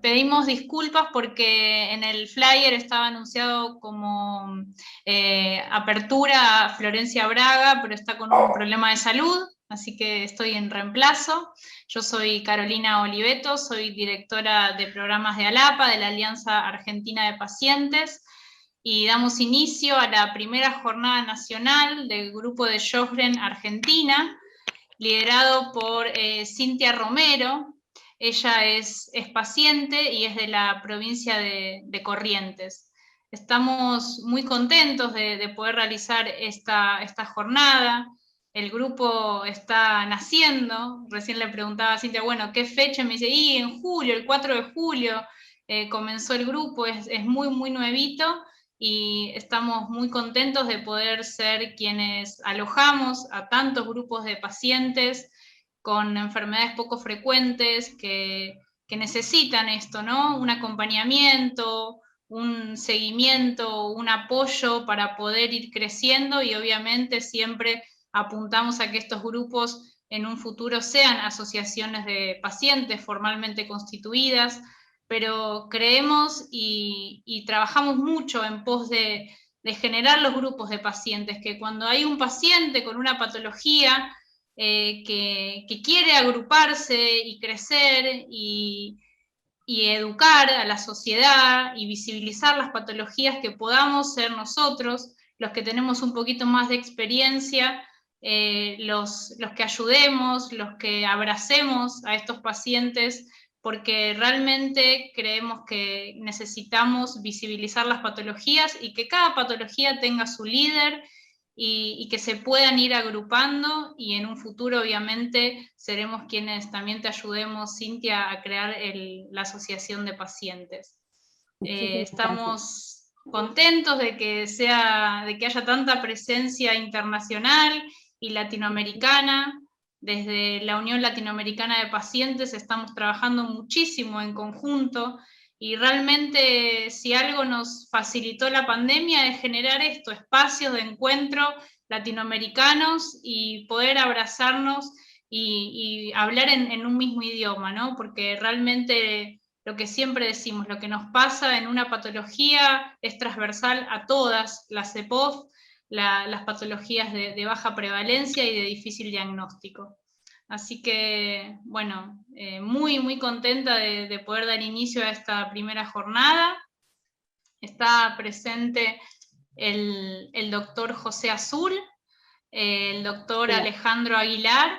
Pedimos disculpas porque en el flyer estaba anunciado como apertura a Florencia Braga, pero está con un problema de salud, así que estoy en reemplazo. Yo soy Carolina Oliveto, soy directora de programas de ALAPA, de la Alianza Argentina de Pacientes, y damos inicio a la primera jornada nacional del grupo de Sjögren Argentina, liderado por Cintia Romero. Ella es paciente y es de la provincia de Corrientes. Estamos muy contentos de poder realizar esta jornada. El grupo está naciendo. Recién le preguntaba a Cintia, bueno, ¿qué fecha? Me dice, y en julio, el 4 de julio comenzó el grupo, es muy, muy nuevito, y estamos muy contentos de poder ser quienes alojamos a tantos grupos de pacientes con enfermedades poco frecuentes que necesitan esto, ¿no? Un acompañamiento, un seguimiento, un apoyo para poder ir creciendo, y obviamente siempre apuntamos a que estos grupos en un futuro sean asociaciones de pacientes formalmente constituidas, pero creemos y trabajamos mucho en pos de generar los grupos de pacientes, que cuando hay un paciente con una patología que quiere agruparse y crecer y educar a la sociedad y visibilizar las patologías, que podamos ser nosotros, los que tenemos un poquito más de experiencia, los que ayudemos, los que abracemos a estos pacientes, porque realmente creemos que necesitamos visibilizar las patologías y que cada patología tenga su líder, y que se puedan ir agrupando, y en un futuro obviamente seremos quienes también te ayudemos, Cintia, a crear la asociación de pacientes. Muchísimas gracias. Estamos contentos de que haya tanta presencia internacional y latinoamericana. Desde la Unión Latinoamericana de Pacientes estamos trabajando muchísimo en conjunto, y realmente si algo nos facilitó la pandemia es generar espacios de encuentro latinoamericanos y poder abrazarnos y hablar en un mismo idioma, ¿no? Porque realmente lo que siempre decimos, lo que nos pasa en una patología es transversal a todas las EPOF, las patologías de baja prevalencia y de difícil diagnóstico. Así que, bueno, muy, muy contenta de poder dar inicio a esta primera jornada. Está presente el doctor José Azul, el doctor Alejandro Aguilar,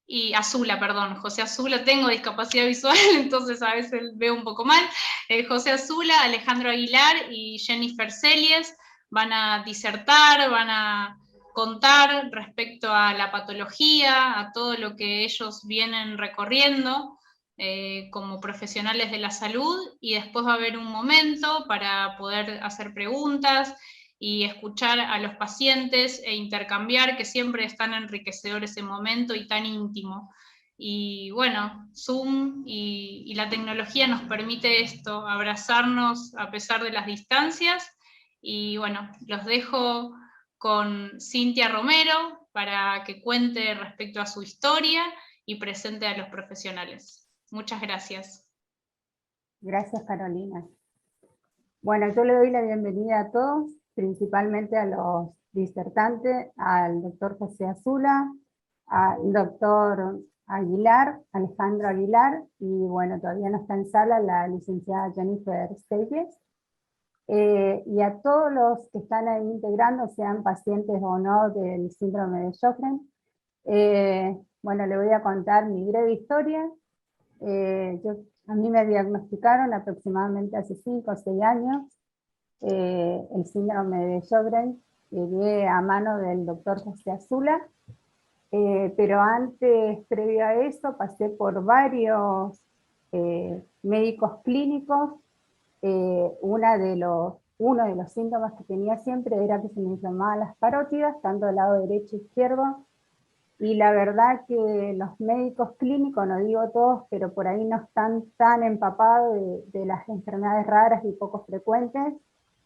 y Azula, perdón, José Azula, tengo discapacidad visual, entonces a veces veo un poco mal. José Azula, Alejandro Aguilar y Jennifer Celies van a disertar, van a contar respecto a la patología, a todo lo que ellos vienen recorriendo como profesionales de la salud, y después va a haber un momento para poder hacer preguntas y escuchar a los pacientes e intercambiar, que siempre es tan enriquecedor ese momento y tan íntimo. Y bueno, Zoom y la tecnología nos permite esto, abrazarnos a pesar de las distancias. Y bueno, los dejo con Cintia Romero para que cuente respecto a su historia y presente a los profesionales. Muchas gracias. Gracias, Carolina. Bueno, yo le doy la bienvenida a todos, principalmente a los disertantes, al doctor José Azula, al doctor Aguilar, Alejandro Aguilar, y bueno, todavía no está en sala la licenciada Jennifer Celies, y a todos los que están ahí integrando, sean pacientes o no del síndrome de Sjögren. Bueno, le voy a contar mi breve historia. A mí me diagnosticaron aproximadamente hace 5 o 6 años el síndrome de Sjögren. Llegué a mano del doctor José Azula, pero antes, previo a eso, pasé por varios médicos clínicos. Uno de los síntomas que tenía siempre era que se me inflamaban las parótidas, tanto del lado derecho e izquierdo, y la verdad que los médicos clínicos, no digo todos, pero por ahí no están tan empapados de las enfermedades raras y poco frecuentes,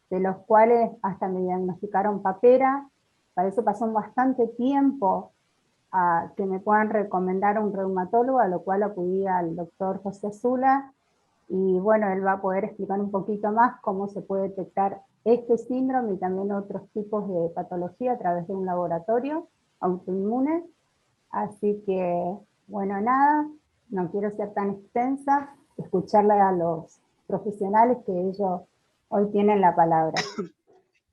de los cuales hasta me diagnosticaron papera. Para eso pasó bastante tiempo a que me puedan recomendar a un reumatólogo, a lo cual acudí al doctor José Azula, y bueno, él va a poder explicar un poquito más cómo se puede detectar este síndrome y también otros tipos de patología a través de un laboratorio autoinmune. Así que, bueno, nada, no quiero ser tan extensa, escucharle a los profesionales que ellos hoy tienen la palabra.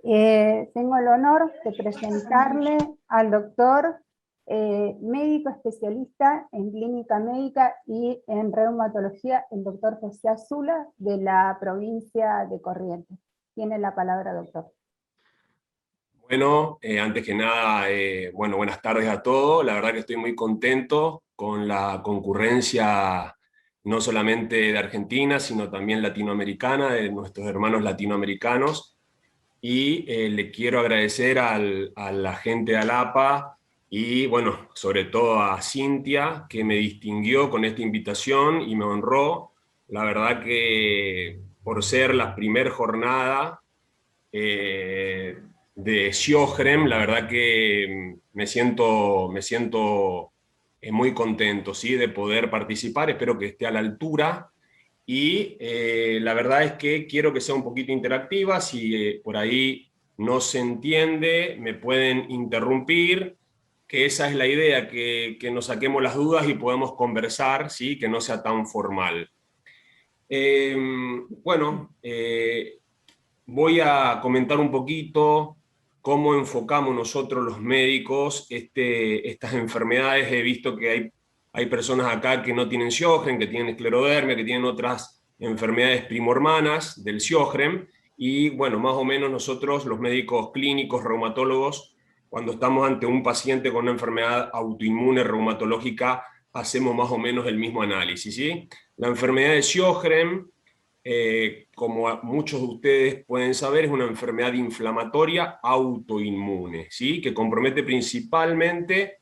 Tengo el honor de presentarle al doctor médico especialista en clínica médica y en reumatología, el doctor José Azula, de la provincia de Corrientes. Tiene la palabra, doctor. Bueno, antes que nada, bueno, buenas tardes a todos. La verdad que estoy muy contento con la concurrencia no solamente de Argentina, sino también latinoamericana, de nuestros hermanos latinoamericanos. Y le quiero agradecer a la gente de ALAPA y, bueno, sobre todo a Cintia, que me distinguió con esta invitación y me honró. La verdad que por ser la primera jornada de Sjögren, la verdad que me siento muy contento, ¿sí?, de poder participar. Espero que esté a la altura. Y la verdad es que quiero que sea un poquito interactiva. Si por ahí no se entiende, me pueden interrumpir, que esa es la idea, que nos saquemos las dudas y podemos conversar, ¿sí?, que no sea tan formal. Bueno, voy a comentar un poquito cómo enfocamos nosotros los médicos estas enfermedades. He visto que hay personas acá que no tienen Sjögren, que tienen esclerodermia, que tienen otras enfermedades primohermanas del Sjögren, y bueno, más o menos nosotros, los médicos clínicos, reumatólogos, cuando estamos ante un paciente con una enfermedad autoinmune reumatológica, hacemos más o menos el mismo análisis, ¿sí? La enfermedad de Sjögren, como muchos de ustedes pueden saber, es una enfermedad inflamatoria autoinmune, ¿sí?, que compromete principalmente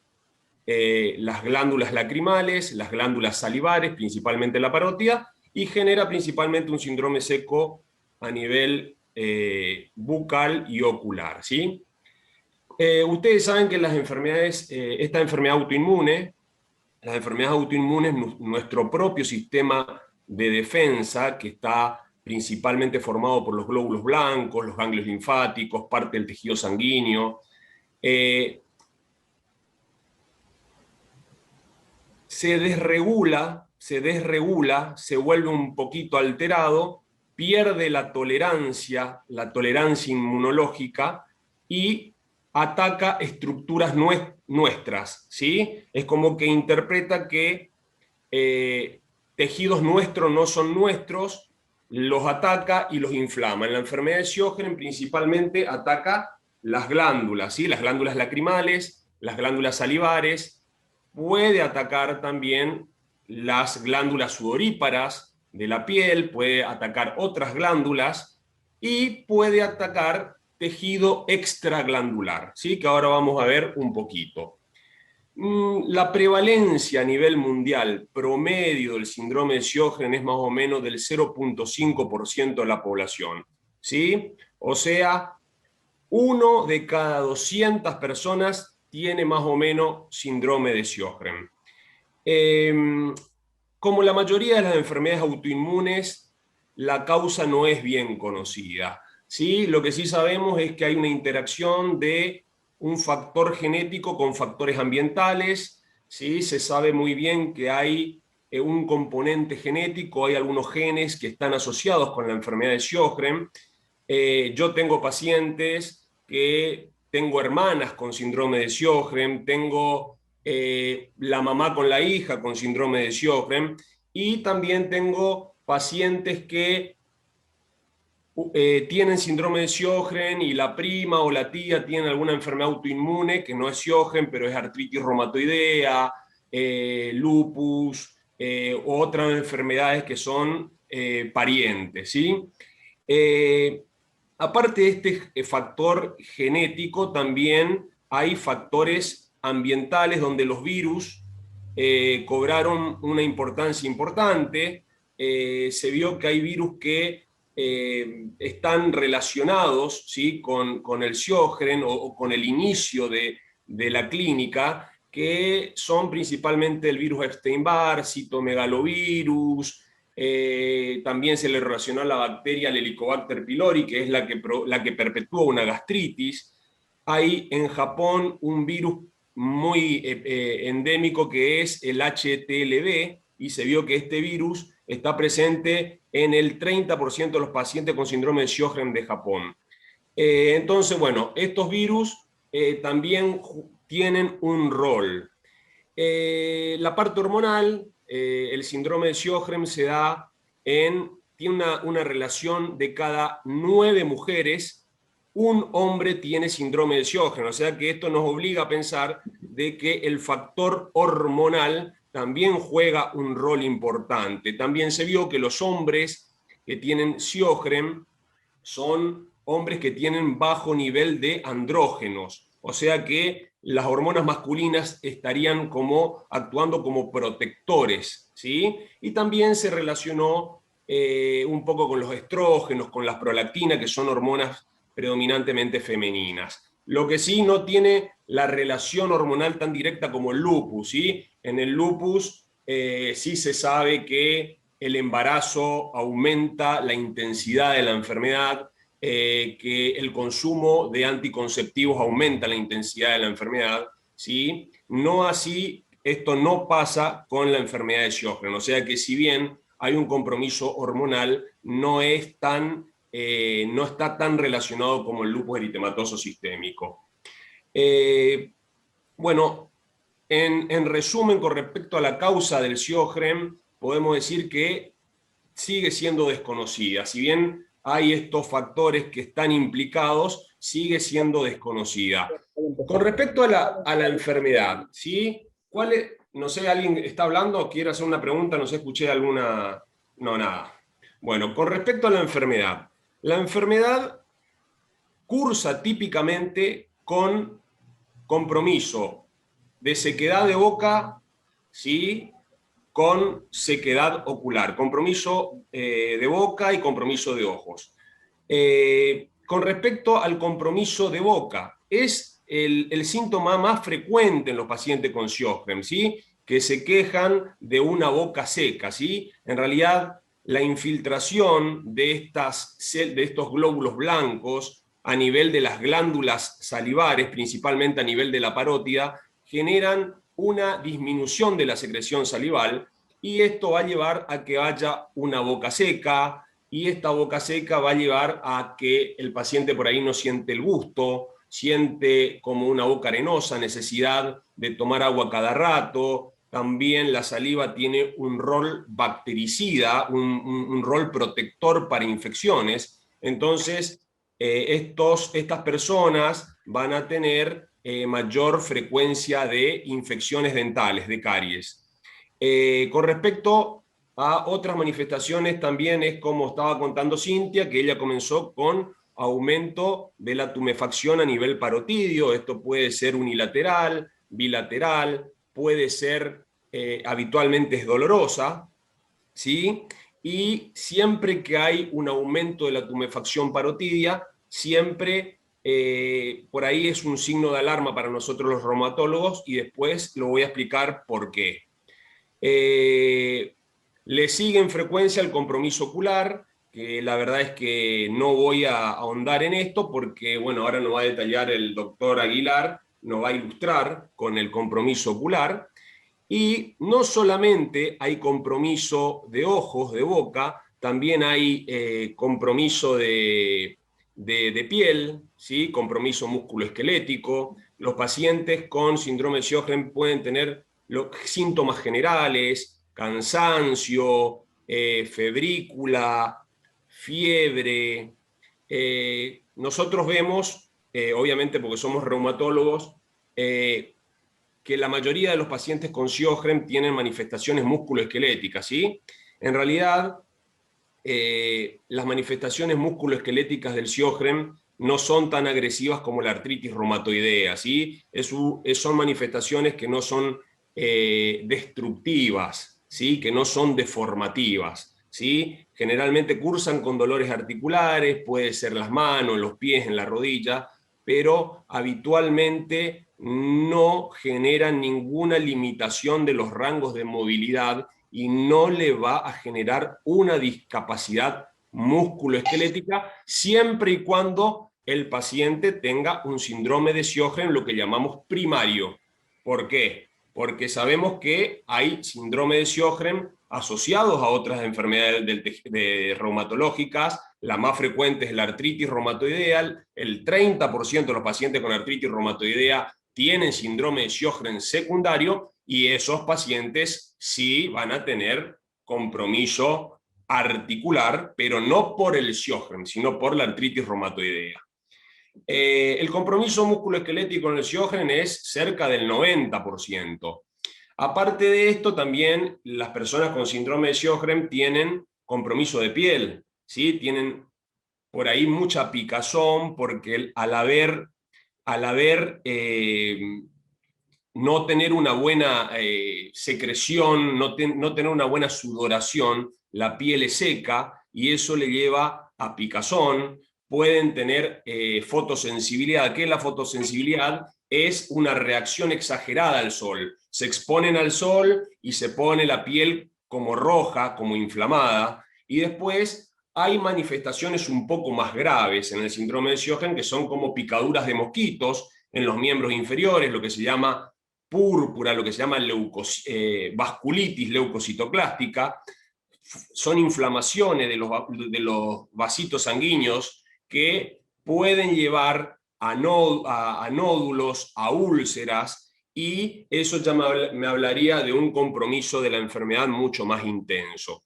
las glándulas lacrimales, las glándulas salivares, principalmente la parótida, y genera principalmente un síndrome seco a nivel bucal y ocular, ¿sí? Ustedes saben que las enfermedades, esta enfermedad autoinmune, las enfermedades autoinmunes, nuestro propio sistema de defensa, que está principalmente formado por los glóbulos blancos, los ganglios linfáticos, parte del tejido sanguíneo, se desregula, se vuelve un poquito alterado, pierde la tolerancia inmunológica y ataca estructuras nuestras, ¿sí? Es como que interpreta que tejidos nuestros no son nuestros, los ataca y los inflama. En la enfermedad de Sjögren principalmente ataca las glándulas, ¿sí?, las glándulas lacrimales, las glándulas salivares. Puede atacar también las glándulas sudoríparas de la piel, puede atacar otras glándulas y puede atacar tejido extraglandular, ¿sí?, que ahora vamos a ver un poquito. La prevalencia a nivel mundial promedio del síndrome de Sjögren es más o menos del 0.5% de la población, ¿sí? O sea, 1 de cada 200 personas tiene más o menos síndrome de Sjögren. Como la mayoría de las enfermedades autoinmunes, la causa no es bien conocida, ¿sí? Lo que sí sabemos es que hay una interacción de un factor genético con factores ambientales, ¿sí? Se sabe muy bien que hay un componente genético, hay algunos genes que están asociados con la enfermedad de Sjögren. Yo tengo pacientes tengo hermanas con síndrome de Sjögren, tengo la mamá con la hija con síndrome de Sjögren, y también tengo pacientes que tienen síndrome de Sjögren y la prima o la tía tienen alguna enfermedad autoinmune que no es Sjögren, pero es artritis reumatoidea, lupus, u otras enfermedades que son parientes, ¿sí? Aparte de este factor genético, también hay factores ambientales donde los virus cobraron una importancia importante. Se vio que hay virus que están relacionados, ¿sí?, con el Sjögren o con el inicio de la clínica, que son principalmente el virus Epstein-Barr, citomegalovirus, También se le relacionó a la bacteria al Helicobacter pylori, que es la que perpetúa una gastritis. Hay en Japón un virus muy endémico que es el HTLV, y se vio que este virus está presente en el 30% de los pacientes con síndrome de Sjögren de Japón. Entonces, bueno, estos virus también tienen un rol. La parte hormonal, el síndrome de Sjögren se da tiene una relación de cada 9 mujeres, un hombre tiene síndrome de Sjögren, o sea que esto nos obliga a pensar de que el factor hormonal también juega un rol importante. También se vio que los hombres que tienen Sjögren son hombres que tienen bajo nivel de andrógenos, o sea que las hormonas masculinas estarían actuando como protectores, ¿sí? Y también se relacionó un poco con los estrógenos, con las prolactinas, que son hormonas predominantemente femeninas. Lo que sí no tiene la relación hormonal tan directa como el lupus, ¿sí? En el lupus sí se sabe que el embarazo aumenta la intensidad de la enfermedad, que el consumo de anticonceptivos aumenta la intensidad de la enfermedad, ¿sí? No así, esto no pasa con la enfermedad de Sjögren, o sea que si bien hay un compromiso hormonal, no está tan relacionado como el lupus eritematoso sistémico. Bueno, en resumen, con respecto a la causa del Sjögren, podemos decir que sigue siendo desconocida. Si bien hay estos factores que están implicados, sigue siendo desconocida. Con respecto a la enfermedad, ¿sí? No sé, ¿alguien está hablando? ¿Quiere hacer una pregunta? No sé, escuché alguna... No, nada. Bueno, con respecto a la enfermedad cursa típicamente con compromiso de sequedad de boca, ¿sí? Con sequedad ocular, compromiso de boca y compromiso de ojos. Con respecto al compromiso de boca, es el síntoma más frecuente en los pacientes con Sjögren, ¿sí? Que se quejan de una boca seca, ¿sí? En realidad, la infiltración de estos glóbulos blancos a nivel de las glándulas salivares, principalmente a nivel de la parótida, generan una disminución de la secreción salival, y esto va a llevar a que haya una boca seca, y esta boca seca va a llevar a que el paciente por ahí no siente el gusto, siente como una boca arenosa, necesidad de tomar agua cada rato. También la saliva tiene un rol bactericida, un rol protector para infecciones. Entonces, estas personas van a tener mayor frecuencia de infecciones dentales, de caries. Con respecto a otras manifestaciones, también es como estaba contando Cintia, que ella comenzó con aumento de la tumefacción a nivel parotidio. Esto puede ser unilateral, bilateral, puede ser habitualmente es dolorosa, ¿sí? Y siempre que hay un aumento de la tumefacción parotidia, siempre por ahí es un signo de alarma para nosotros los reumatólogos, y después lo voy a explicar por qué. Le sigue en frecuencia el compromiso ocular, que la verdad es que no voy a ahondar en esto porque, bueno, ahora nos va a detallar el doctor Aguilar, nos va a ilustrar con el compromiso ocular. Y no solamente hay compromiso de ojos, de boca, también hay compromiso de piel, ¿sí? Compromiso musculoesquelético. Los pacientes con síndrome de Sjögren pueden tener los síntomas generales, cansancio, febrícula, fiebre. Nosotros vemos, obviamente porque somos reumatólogos, que la mayoría de los pacientes con Sjögren tienen manifestaciones musculoesqueléticas, ¿sí? En realidad, las manifestaciones musculoesqueléticas del Sjögren no son tan agresivas como la artritis reumatoidea, ¿sí? Son manifestaciones que no son destructivas, ¿sí? Que no son deformativas, ¿sí? Generalmente cursan con dolores articulares, puede ser las manos, los pies, en la rodilla, pero habitualmente no generan ninguna limitación de los rangos de movilidad, y no le va a generar una discapacidad musculoesquelética, siempre y cuando el paciente tenga un síndrome de Sjögren, lo que llamamos primario. ¿Por qué? Porque sabemos que hay síndrome de Sjögren asociados a otras enfermedades reumatológicas. La más frecuente es la artritis reumatoidea. El 30% de los pacientes con artritis reumatoidea tienen síndrome de Sjögren secundario, y esos pacientes sí van a tener compromiso articular, pero no por el Sjögren, sino por la artritis reumatoidea. El compromiso musculoesquelético en el Sjögren es cerca del 90%. Aparte de esto, también las personas con síndrome de Sjögren tienen compromiso de piel, ¿sí? Tienen por ahí mucha picazón, porque al haber no tener una buena secreción, no tener una buena sudoración, la piel es seca y eso le lleva a picazón. Pueden tener fotosensibilidad. ¿Qué es la fotosensibilidad? Es una reacción exagerada al sol. Se exponen al sol y se pone la piel como roja, como inflamada, y después hay manifestaciones un poco más graves en el síndrome de Sjögren, que son como picaduras de mosquitos en los miembros inferiores, lo que se llama púrpura, lo que se llama vasculitis leucocitoclástica. Son inflamaciones de los vasitos sanguíneos que pueden llevar a nódulos, a úlceras, y eso ya me hablaría de un compromiso de la enfermedad mucho más intenso.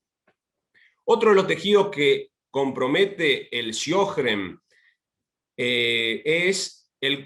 Otro de los tejidos que compromete el Sjögren es el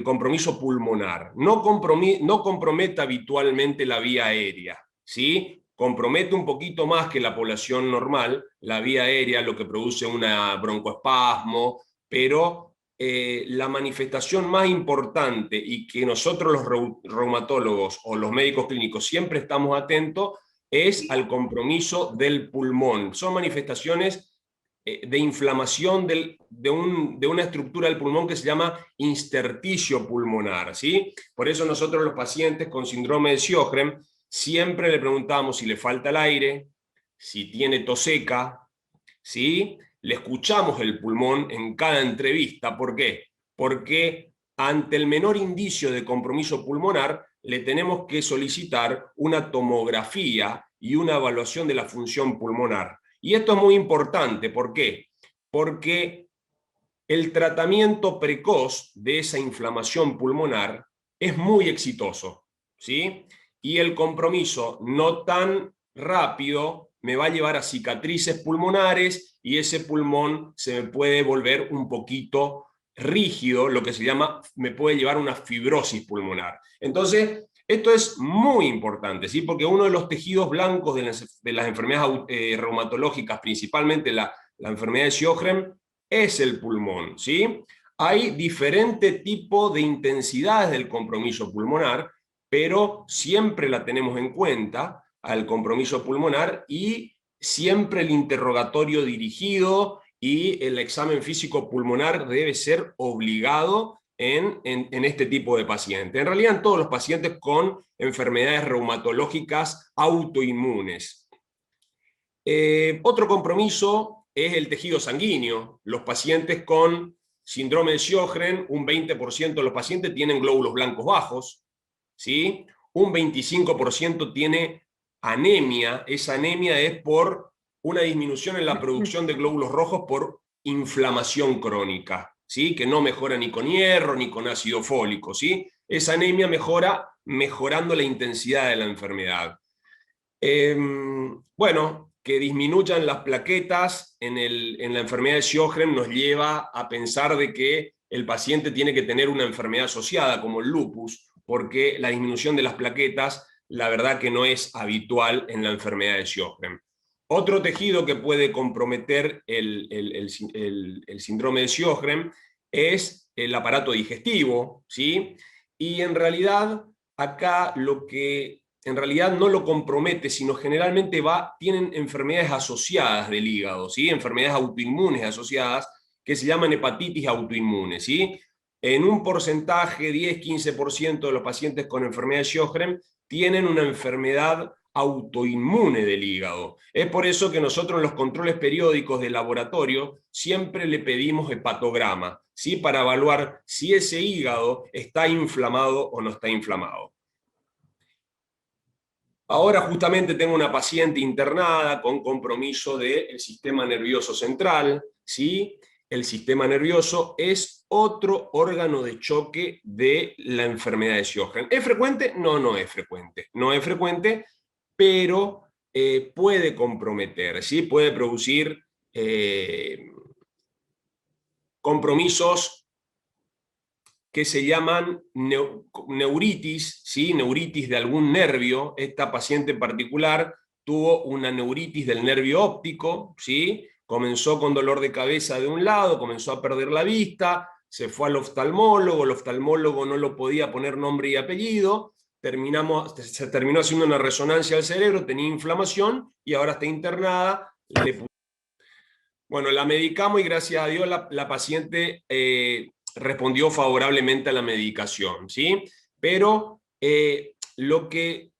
compromiso pulmonar. No compromete habitualmente la vía aérea, ¿sí? Compromete un poquito más que la población normal, la vía aérea, lo que produce una broncoespasmo, pero la manifestación más importante, y que nosotros los reumatólogos o los médicos clínicos siempre estamos atentos, es al compromiso del pulmón. Son manifestaciones de inflamación de una estructura del pulmón que se llama intersticio pulmonar, ¿sí? Por eso nosotros los pacientes con síndrome de Sjögren siempre le preguntamos si le falta el aire, si tiene tos seca, ¿sí? Le escuchamos el pulmón en cada entrevista. ¿Por qué? Porque ante el menor indicio de compromiso pulmonar le tenemos que solicitar una tomografía y una evaluación de la función pulmonar. Y esto es muy importante. ¿Por qué? Porque el tratamiento precoz de esa inflamación pulmonar es muy exitoso, ¿sí? Y el compromiso no tan rápido me va a llevar a cicatrices pulmonares, y ese pulmón se me puede volver un poquito rígido, lo que se llama, me puede llevar a una fibrosis pulmonar. Entonces, esto es muy importante, ¿sí? Porque uno de los tejidos blancos de las enfermedades reumatológicas, principalmente la enfermedad de Sjögren, es el pulmón, ¿sí? Hay diferente tipo de intensidades del compromiso pulmonar, pero siempre la tenemos en cuenta al compromiso pulmonar, y siempre el interrogatorio dirigido y el examen físico pulmonar debe ser obligado en este tipo de pacientes. En realidad en todos los pacientes con enfermedades reumatológicas autoinmunes. Otro compromiso es el tejido sanguíneo. Los pacientes con síndrome de Sjögren, un 20% de los pacientes tienen glóbulos blancos bajos, ¿sí? Un 25% tiene anemia. Esa anemia es por una disminución en la producción de glóbulos rojos por inflamación crónica, ¿sí? Que no mejora ni con hierro ni con ácido fólico, ¿sí? Esa anemia mejora mejorando la intensidad de la enfermedad. Bueno, que disminuyan las plaquetas en la enfermedad de Sjögren nos lleva a pensar de que el paciente tiene que tener una enfermedad asociada como el lupus, porque la disminución de las plaquetas, la verdad que no es habitual en la enfermedad de Sjögren. Otro tejido que puede comprometer el síndrome de Sjögren es el aparato digestivo, ¿sí? Y en realidad, acá lo que en realidad no lo compromete, sino generalmente tienen enfermedades asociadas del hígado, ¿sí? Enfermedades autoinmunes asociadas, que se llaman hepatitis autoinmunes, ¿sí? En un porcentaje, 10-15% de los pacientes con enfermedad de Sjögren tienen una enfermedad autoinmune del hígado. Es por eso que nosotros en los controles periódicos de laboratorio siempre le pedimos hepatograma, ¿sí? Para evaluar si ese hígado está inflamado o no está inflamado. Ahora justamente tengo una paciente internada con compromiso del sistema nervioso central, ¿sí? El sistema nervioso es otro órgano de choque de la enfermedad de Sjögren. ¿Es frecuente? No, no es frecuente. No es frecuente, pero puede comprometer, ¿sí? Puede producir compromisos que se llaman neuritis, ¿sí? Neuritis de algún nervio. Esta paciente en particular tuvo una neuritis del nervio óptico, ¿sí? Comenzó con dolor de cabeza de un lado, comenzó a perder la vista, se fue al oftalmólogo, el oftalmólogo no lo podía poner nombre y apellido, se terminó haciendo una resonancia al cerebro, tenía inflamación y ahora está internada. Bueno, la medicamos y gracias a Dios la paciente respondió favorablemente a la medicación, ¿sí? Pero lo que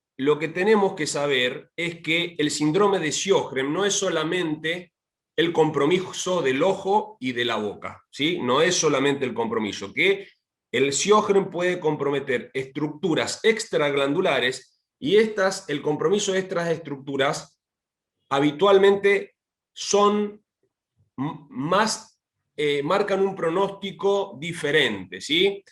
tenemos que saber es que el síndrome de Sjögren no es solamente el compromiso del ojo y de la boca, ¿sí? No es solamente el compromiso, que el Sjögren puede comprometer estructuras extraglandulares y el compromiso de estas estructuras habitualmente son marcan un pronóstico diferente, ¿sí?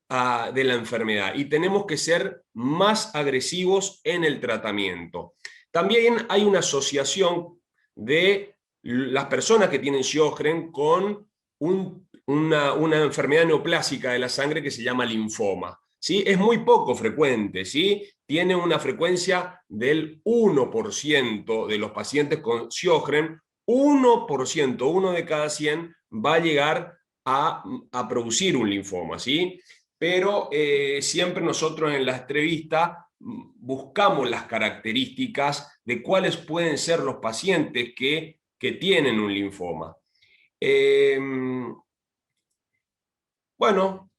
De la enfermedad, y tenemos que ser más agresivos en el tratamiento. También hay una asociación de las personas que tienen Sjögren con una enfermedad neoplásica de la sangre que se llama linfoma, ¿sí? Es muy poco frecuente, ¿sí? Tiene una frecuencia del 1% de los pacientes con Sjögren. 1%, 1 de cada 100 va a llegar a producir un linfoma, ¿sí? Pero siempre nosotros en la entrevista buscamos las características de cuáles pueden ser los pacientes que tienen un linfoma. Bueno,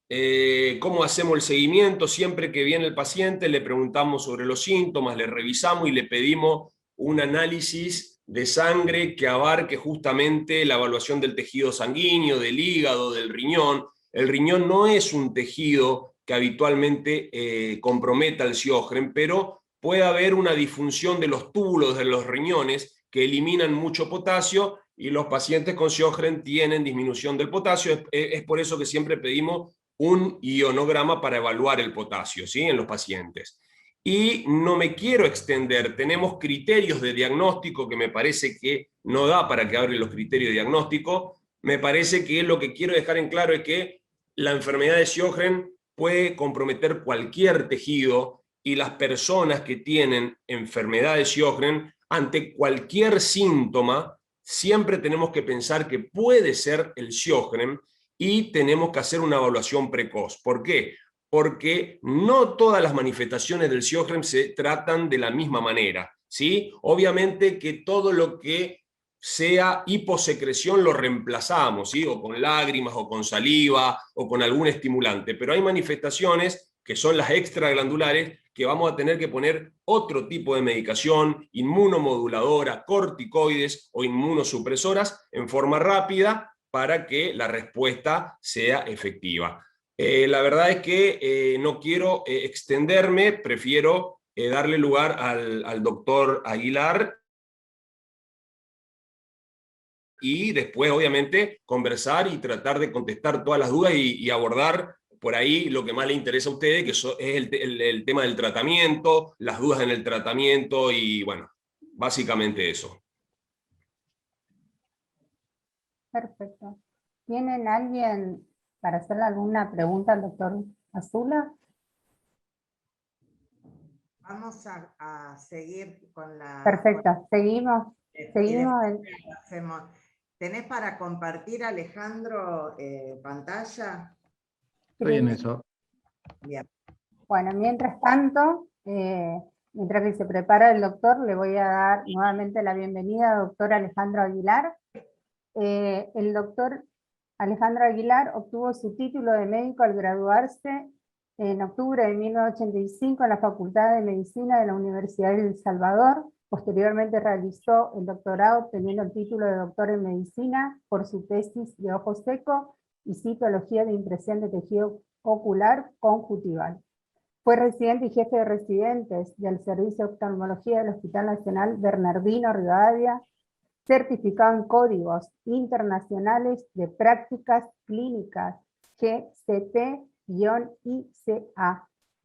¿cómo hacemos el seguimiento? Siempre que viene el paciente le preguntamos sobre los síntomas, le revisamos y le pedimos un análisis de sangre que abarque justamente la evaluación del tejido sanguíneo, del hígado, del riñón. El riñón no es un tejido que habitualmente comprometa el Sjögren, pero puede haber una disfunción de los túbulos de los riñones que eliminan mucho potasio y los pacientes con Sjögren tienen disminución del potasio. Es por eso que siempre pedimos un ionograma para evaluar el potasio, ¿sí? En los pacientes. Y no me quiero extender, tenemos criterios de diagnóstico que me parece que no da para que hable los criterios de diagnóstico. Me parece que lo que quiero dejar en claro es que la enfermedad de Sjögren puede comprometer cualquier tejido y las personas que tienen enfermedad de Sjögren, ante cualquier síntoma, siempre tenemos que pensar que puede ser el Sjögren y tenemos que hacer una evaluación precoz. ¿Por qué? Porque no todas las manifestaciones del Sjögren se tratan de la misma manera, ¿sí? Obviamente que todo lo que sea hiposecreción lo reemplazamos, ¿sí? O con lágrimas, o con saliva, o con algún estimulante, pero hay manifestaciones que son las extraglandulares que vamos a tener que poner otro tipo de medicación, inmunomoduladora, corticoides o inmunosupresoras en forma rápida para que la respuesta sea efectiva. La verdad es que no quiero extenderme, prefiero darle lugar al doctor Aguilar y después obviamente conversar y tratar de contestar todas las dudas y abordar por ahí lo que más le interesa a ustedes, que es el tema del tratamiento, las dudas en el tratamiento y bueno, básicamente eso. Perfecto. ¿Tienen alguien para hacerle alguna pregunta al doctor Azula? Vamos a seguir con la... Perfecto, seguimos. ¿Tenés para compartir, Alejandro, pantalla? Estoy en eso. Bien. Bueno, mientras tanto, mientras que se prepara el doctor, le voy a dar nuevamente la bienvenida al doctor Alejandro Aguilar. El doctor Alejandro Aguilar obtuvo su título de médico al graduarse en octubre de 1985 en la Facultad de Medicina de la Universidad de El Salvador. Posteriormente realizó el doctorado obteniendo el título de doctor en medicina por su tesis de ojo seco y citología de impresión de tejido ocular conjuntival. Fue residente y jefe de residentes del Servicio de Oftalmología del Hospital Nacional Bernardino Rivadavia, certificado en códigos internacionales de prácticas clínicas GCT-ICA,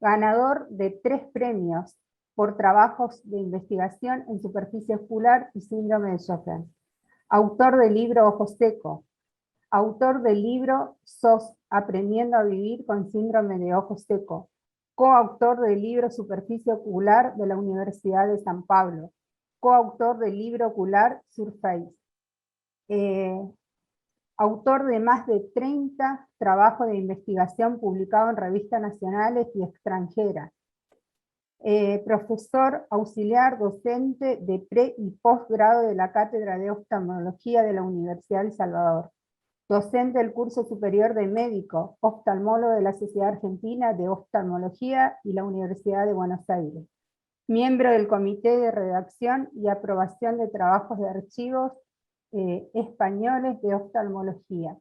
ganador de 3 premios por trabajos de investigación en superficie ocular y síndrome de Sjögren. Autor del libro Ojo Seco, autor del libro SOS, Aprendiendo a Vivir con Síndrome de Ojo Seco, coautor del libro Superficie Ocular de la Universidad de San Pablo, coautor del libro ocular Surface, autor de más de 30 trabajos de investigación publicados en revistas nacionales y extranjeras, profesor auxiliar docente de pre- y posgrado de la Cátedra de Oftalmología de la Universidad de El Salvador, docente del curso superior de médico, oftalmólogo de la Sociedad Argentina de Oftalmología y la Universidad de Buenos Aires, miembro del Comité de Redacción y Aprobación de Trabajos de Archivos Españoles de Oftalmología.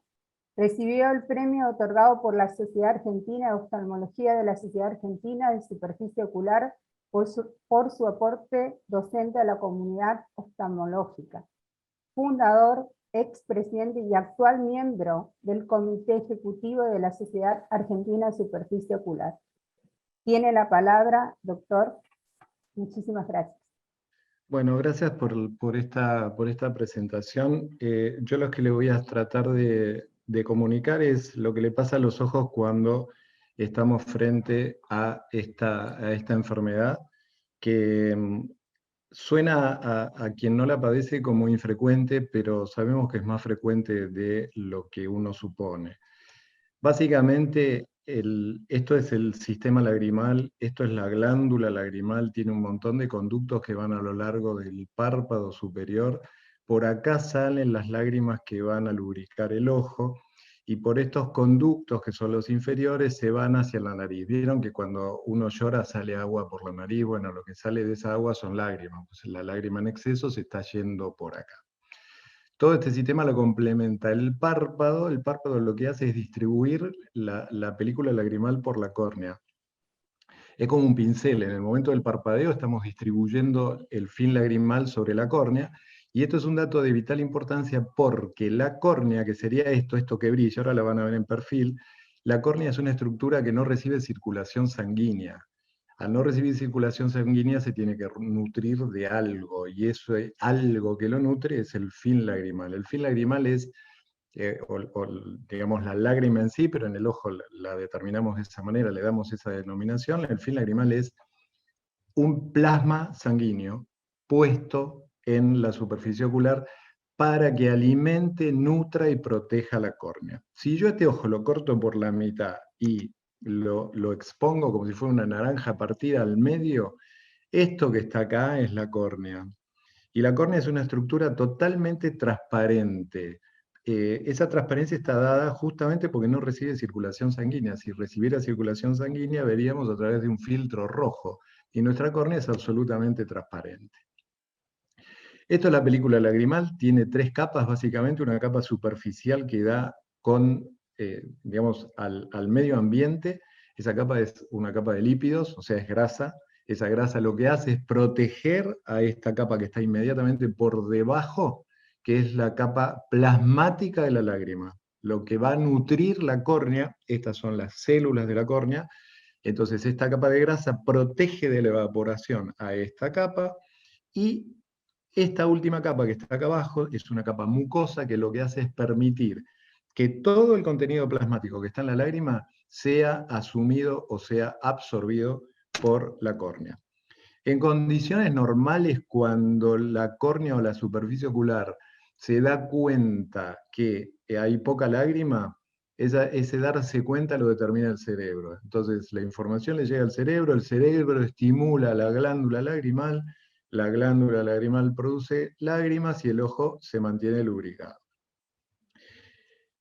Recibió el premio otorgado por la Sociedad Argentina de Oftalmología de la Sociedad Argentina de Superficie Ocular por su aporte docente a la comunidad oftalmológica. Fundador, expresidente y actual miembro del Comité Ejecutivo de la Sociedad Argentina de Superficie Ocular. Tiene la palabra, doctor. Muchísimas gracias. Bueno, gracias por esta presentación. Yo lo que le voy a tratar de comunicar es lo que le pasa a los ojos cuando estamos frente a esta enfermedad, que suena a quien no la padece como infrecuente, pero sabemos que es más frecuente de lo que uno supone. Básicamente, esto es el sistema lagrimal, esto es la glándula lagrimal, tiene un montón de conductos que van a lo largo del párpado superior. Por acá salen las lágrimas que van a lubricar el ojo, y por estos conductos, que son los inferiores, se van hacia la nariz. Vieron que cuando uno llora sale agua por la nariz. Bueno, lo que sale de esa agua son lágrimas, pues la lágrima en exceso se está yendo por acá. Todo este sistema lo complementa el párpado lo que hace es distribuir la película lagrimal por la córnea. Es como un pincel, en el momento del parpadeo estamos distribuyendo el film lagrimal sobre la córnea, y esto es un dato de vital importancia porque la córnea, que sería esto que brilla, ahora la van a ver en perfil, la córnea es una estructura que no recibe circulación sanguínea. Al no recibir circulación sanguínea se tiene que nutrir de algo, y eso algo que lo nutre es el film lagrimal. El film lagrimal es, digamos, la lágrima en sí, pero en el ojo la determinamos de esa manera, le damos esa denominación. El film lagrimal es un plasma sanguíneo puesto en la superficie ocular para que alimente, nutra y proteja la córnea. Si yo este ojo lo corto por la mitad y lo expongo como si fuera una naranja partida al medio, esto que está acá es la córnea. Y la córnea es una estructura totalmente transparente. Esa transparencia está dada justamente porque no recibe circulación sanguínea. Si recibiera circulación sanguínea, veríamos a través de un filtro rojo. Y nuestra córnea es absolutamente transparente. Esto es la película lagrimal, tiene 3 capas básicamente, una capa superficial que da digamos, al medio ambiente. Esa capa es una capa de lípidos, o sea, es grasa. Esa grasa lo que hace es proteger a esta capa que está inmediatamente por debajo, que es la capa plasmática de la lágrima. Lo que va a nutrir la córnea, estas son las células de la córnea. Entonces esta capa de grasa protege de la evaporación a esta capa, y esta última capa que está acá abajo es una capa mucosa que lo que hace es permitir que todo el contenido plasmático que está en la lágrima sea asumido o sea absorbido por la córnea. En condiciones normales, cuando la córnea o la superficie ocular se da cuenta que hay poca lágrima, ese darse cuenta lo determina el cerebro. Entonces la información le llega al cerebro, el cerebro estimula la glándula lagrimal produce lágrimas y el ojo se mantiene lubricado.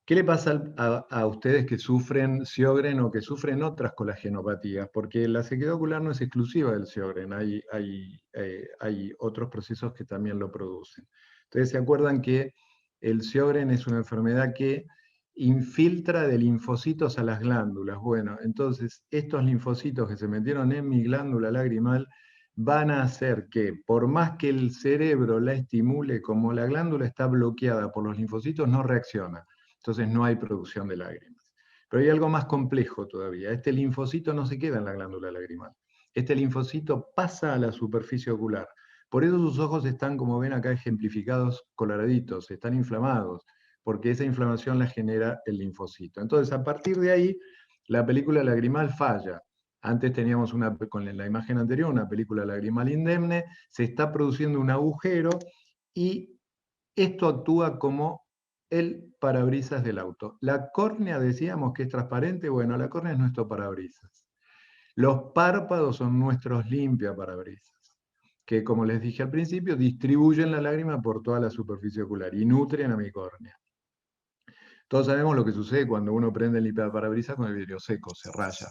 ¿Qué le pasa a ustedes que sufren Sjögren o que sufren otras colagenopatías? Porque la sequedad ocular no es exclusiva del Sjögren, hay otros procesos que también lo producen. Ustedes se acuerdan que el Sjögren es una enfermedad que infiltra de linfocitos a las glándulas. Bueno, entonces estos linfocitos que se metieron en mi glándula lagrimal van a hacer que, por más que el cerebro la estimule, como la glándula está bloqueada por los linfocitos, no reacciona. Entonces no hay producción de lágrimas. Pero hay algo más complejo todavía. Este linfocito no se queda en la glándula lagrimal. Este linfocito pasa a la superficie ocular. Por eso sus ojos están, como ven acá ejemplificados, coloraditos, están inflamados, porque esa inflamación la genera el linfocito. Entonces, a partir de ahí, la película lagrimal falla. Antes teníamos con la imagen anterior, una película lagrimal indemne, se está produciendo un agujero y esto actúa como el parabrisas del auto. La córnea, decíamos que es transparente, bueno, la córnea es nuestro parabrisas. Los párpados son nuestros limpiaparabrisas, que como les dije al principio, distribuyen la lágrima por toda la superficie ocular y nutren a mi córnea. Todos sabemos lo que sucede cuando uno prende el limpiaparabrisas con el vidrio seco, se raya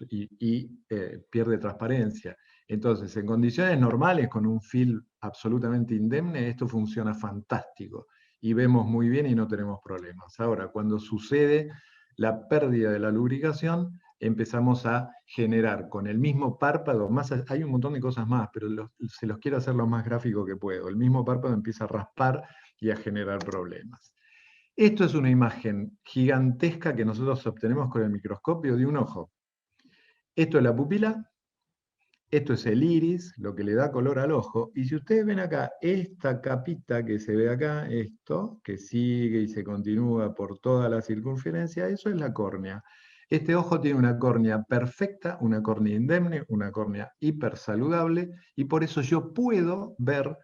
y pierde transparencia. Entonces, en condiciones normales, con un film absolutamente indemne, esto funciona fantástico y vemos muy bien y no tenemos problemas. Ahora, cuando sucede la pérdida de la lubricación, empezamos a generar con el mismo párpado, hay un montón de cosas más, pero se los quiero hacer lo más gráfico que puedo. El mismo párpado empieza a raspar y a generar problemas. Esto es una imagen gigantesca que nosotros obtenemos con el microscopio de un ojo. Esto es la pupila, esto es el iris, lo que le da color al ojo, y si ustedes ven acá, esta capita que se ve acá, esto, que sigue y se continúa por toda la circunferencia, eso es la córnea. Este ojo tiene una córnea perfecta, una córnea indemne, una córnea hipersaludable, y por eso yo puedo ver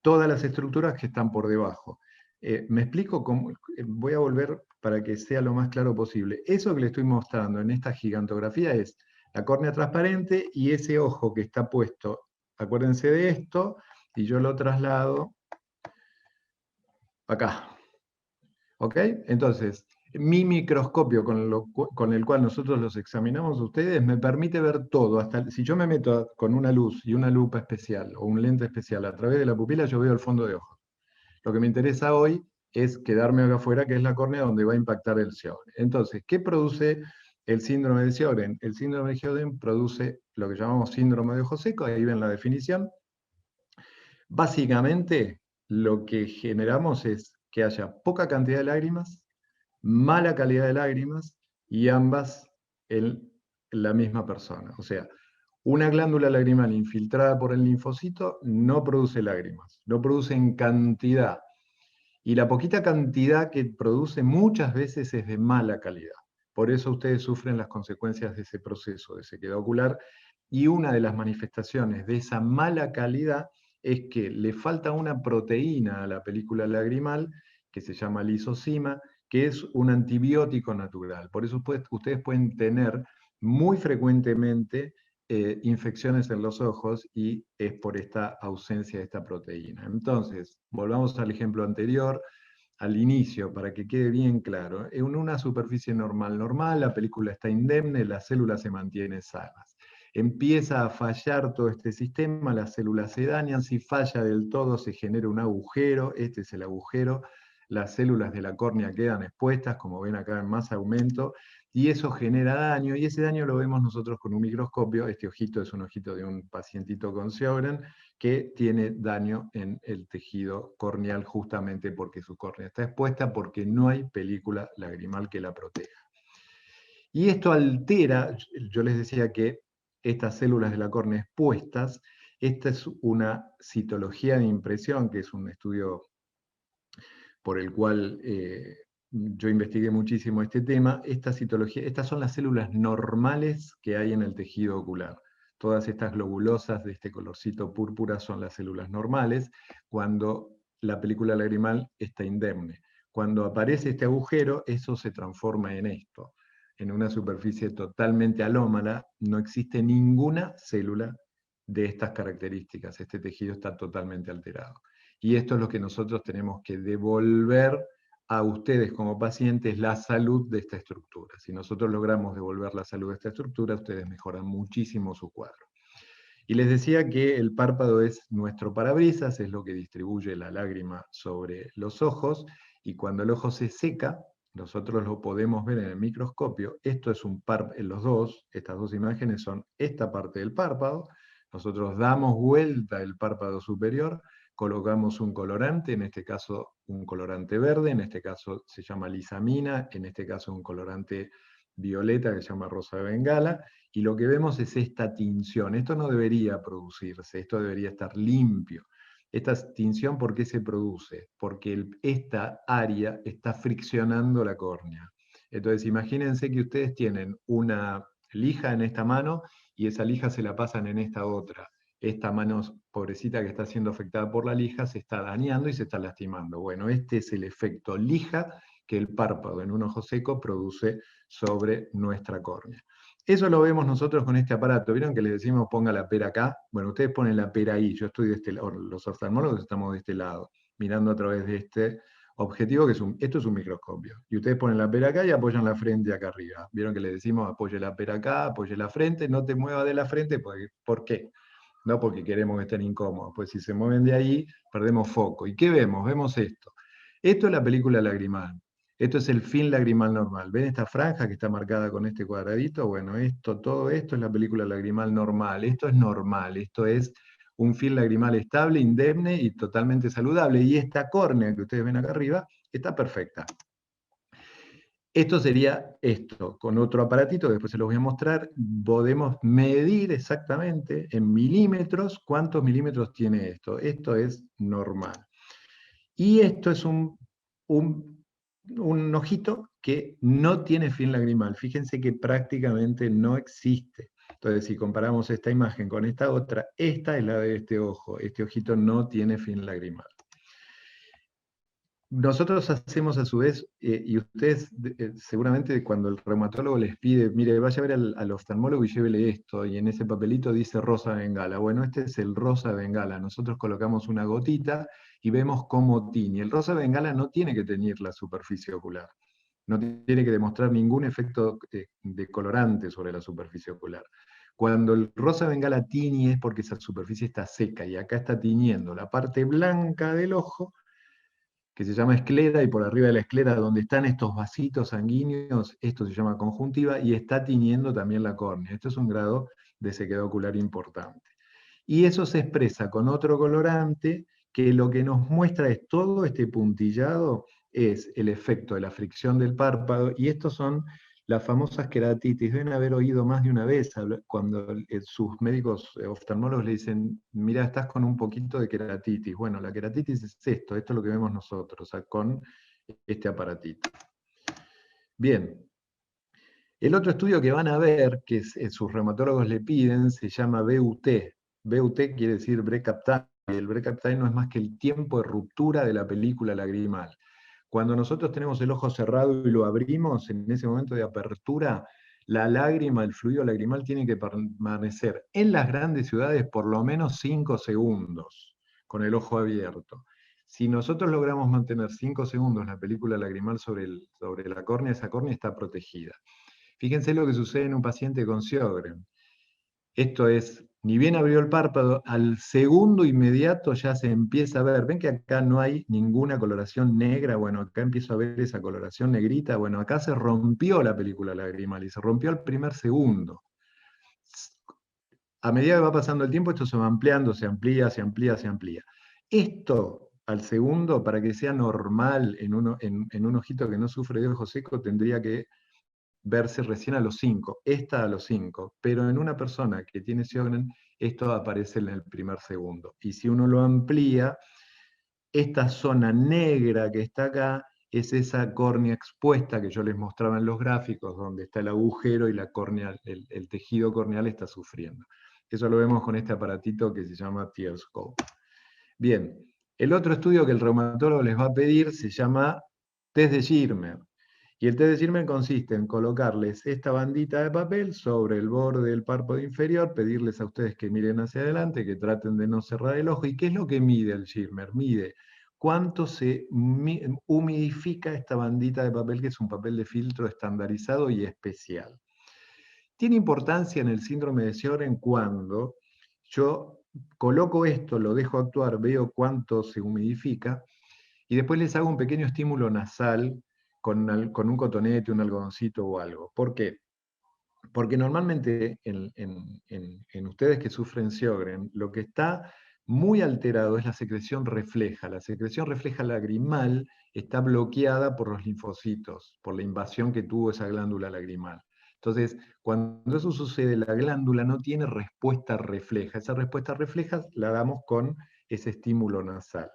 todas las estructuras que están por debajo. Me explico cómo, voy a volver para que sea lo más claro posible. Eso que le estoy mostrando en esta gigantografía es la córnea transparente y ese ojo que está puesto, acuérdense de esto, y yo lo traslado acá. ¿Ok? Entonces, mi microscopio con el cual nosotros los examinamos a ustedes me permite ver todo. Hasta si yo me meto con una luz y una lupa especial o un lente especial a través de la pupila, yo veo el fondo de ojo. Lo que me interesa hoy es quedarme acá afuera, que es la córnea donde va a impactar el Sjögren. Entonces, ¿qué produce el síndrome de Sjögren? El síndrome de Sjögren produce lo que llamamos síndrome de ojo seco, ahí ven la definición. Básicamente, lo que generamos es que haya poca cantidad de lágrimas, mala calidad de lágrimas, y ambas en la misma persona. O sea, una glándula lagrimal infiltrada por el linfocito no produce lágrimas, no produce en cantidad. Y la poquita cantidad que produce muchas veces es de mala calidad. Por eso ustedes sufren las consecuencias de ese proceso de sequedad ocular. Y una de las manifestaciones de esa mala calidad es que le falta una proteína a la película lagrimal que se llama lisozima, que es un antibiótico natural. Por eso ustedes pueden tener muy frecuentemente infecciones en los ojos y es por esta ausencia de esta proteína. Entonces, volvamos al ejemplo anterior, al inicio, para que quede bien claro. En una superficie normal, la película está indemne, las células se mantienen sanas. Empieza a fallar todo este sistema, las células se dañan, si falla del todo se genera un agujero, este es el agujero, las células de la córnea quedan expuestas, como ven acá en más aumento, y eso genera daño, y ese daño lo vemos nosotros con un microscopio. Este ojito es un ojito de un pacientito con Sjögren, que tiene daño en el tejido corneal justamente porque su córnea está expuesta, porque no hay película lagrimal que la proteja. Y esto altera, yo les decía que estas células de la córnea expuestas, esta es una citología de impresión, que es un estudio por el cual yo investigué muchísimo este tema. Esta citología, estas son las células normales que hay en el tejido ocular. Todas estas globulosas de este colorcito púrpura son las células normales cuando la película lagrimal está indemne. Cuando aparece este agujero, eso se transforma en esto. En una superficie totalmente anómala, no existe ninguna célula de estas características. Este tejido está totalmente alterado. Y esto es lo que nosotros tenemos que devolver a ustedes como pacientes la salud de esta estructura. Si nosotros logramos devolver la salud de esta estructura, ustedes mejoran muchísimo su cuadro. Y les decía que el párpado es nuestro parabrisas, es lo que distribuye la lágrima sobre los ojos, y cuando el ojo se seca, nosotros lo podemos ver en el microscopio. Esto es un párpado, estas dos imágenes son esta parte del párpado. Nosotros damos vuelta el párpado superior, colocamos un colorante, en este caso un colorante verde, en este caso se llama lisamina, en este caso un colorante violeta que se llama rosa de Bengala, y lo que vemos es esta tinción. Esto no debería producirse, esto debería estar limpio. Esta tinción, ¿por qué se produce? Porque esta área está friccionando la córnea. Entonces, imagínense que ustedes tienen una lija en esta mano y esa lija se la pasan en esta otra. Esta mano pobrecita que está siendo afectada por la lija se está dañando y se está lastimando. Bueno, este es el efecto lija que el párpado en un ojo seco produce sobre nuestra córnea. Eso lo vemos nosotros con este aparato. ¿Vieron que le decimos ponga la pera acá? Bueno, ustedes ponen la pera ahí, yo estoy de este lado, los oftalmólogos estamos de este lado, mirando a través de este objetivo, que es esto es un microscopio. Y ustedes ponen la pera acá y apoyan la frente acá arriba. ¿Vieron que le decimos apoye la pera acá, apoye la frente, no te muevas de la frente? ¿Por qué? No porque queremos que estén incómodos, pues si se mueven de ahí, perdemos foco. ¿Y qué vemos? Vemos esto. Esto es la película lagrimal. Esto es el fin lagrimal normal. ¿Ven esta franja que está marcada con este cuadradito? Bueno, todo esto es la película lagrimal normal. Esto es normal, esto es un fin lagrimal estable, indemne y totalmente saludable. Y esta córnea que ustedes ven acá arriba está perfecta. Esto sería esto, con otro aparatito que después se los voy a mostrar, podemos medir exactamente en milímetros cuántos milímetros tiene esto. Esto es normal. Y esto es un ojito que no tiene fin lagrimal. Fíjense que prácticamente no existe. Entonces, si comparamos esta imagen con esta otra, esta es la de este ojo. Este ojito no tiene fin lagrimal. Nosotros hacemos a su vez, y ustedes seguramente cuando el reumatólogo les pide, mire, vaya a ver al oftalmólogo y llévele esto, y en ese papelito dice rosa de Bengala. Bueno, este es el rosa de Bengala. Nosotros colocamos una gotita y vemos cómo tiñe. El rosa de Bengala no tiene que teñir la superficie ocular. No tiene que demostrar ningún efecto de colorante sobre la superficie ocular. Cuando el rosa de Bengala tiñe es porque esa superficie está seca, y acá está tiñendo la parte blanca del ojo, que se llama esclera, y por arriba de la esclera, donde están estos vasitos sanguíneos, esto se llama conjuntiva, y está tiñendo también la córnea. Esto es un grado de sequedad ocular importante. Y eso se expresa con otro colorante, que lo que nos muestra es todo este puntillado, es el efecto de la fricción del párpado, y estos son las famosas queratitis. Deben haber oído más de una vez cuando sus médicos oftalmólogos le dicen, mira, estás con un poquito de queratitis. Bueno, la queratitis es esto es lo que vemos nosotros, o sea, con este aparatito. Bien. El otro estudio que van a ver, que sus reumatólogos le piden, se llama BUT. BUT quiere decir break-up time. El break-up time no es más que el tiempo de ruptura de la película lagrimal. Cuando nosotros tenemos el ojo cerrado y lo abrimos, en ese momento de apertura, la lágrima, el fluido lagrimal tiene que permanecer en las grandes ciudades por lo menos 5 segundos, con el ojo abierto. Si nosotros logramos mantener 5 segundos la película lagrimal sobre la córnea, esa córnea está protegida. Fíjense lo que sucede en un paciente con Sjögren. Esto es, ni bien abrió el párpado, al segundo inmediato ya se empieza a ver. ¿Ven que acá no hay ninguna coloración negra? Bueno, acá empiezo a ver esa coloración negrita. Bueno, acá se rompió la película lagrimal y se rompió al primer segundo. A medida que va pasando el tiempo, esto se va ampliando, se amplía, se amplía, se amplía. Esto al segundo, para que sea normal en un ojito que no sufre de ojo seco, tendría que verse recién a los 5, esta a los 5, pero en una persona que tiene Sjögren, esto aparece en el primer segundo. Y si uno lo amplía, esta zona negra que está acá, es esa córnea expuesta que yo les mostraba en los gráficos, donde está el agujero y la córnea, el tejido corneal está sufriendo. Eso lo vemos con este aparatito que se llama Tearscope. Bien, el otro estudio que el reumatólogo les va a pedir se llama test de Schirmer. Y el test de Schirmer consiste en colocarles esta bandita de papel sobre el borde del párpado inferior, pedirles a ustedes que miren hacia adelante, que traten de no cerrar el ojo. ¿Y qué es lo que mide el Schirmer? Mide cuánto se humidifica esta bandita de papel, que es un papel de filtro estandarizado y especial. Tiene importancia en el síndrome de Sjögren cuando yo coloco esto, lo dejo actuar, veo cuánto se humidifica, y después les hago un pequeño estímulo nasal con un cotonete, un algodoncito o algo. ¿Por qué? Porque normalmente en ustedes que sufren Sjögren, lo que está muy alterado es la secreción refleja. La secreción refleja lagrimal está bloqueada por los linfocitos, por la invasión que tuvo esa glándula lagrimal. Entonces, cuando eso sucede, la glándula no tiene respuesta refleja. Esa respuesta refleja la damos con ese estímulo nasal.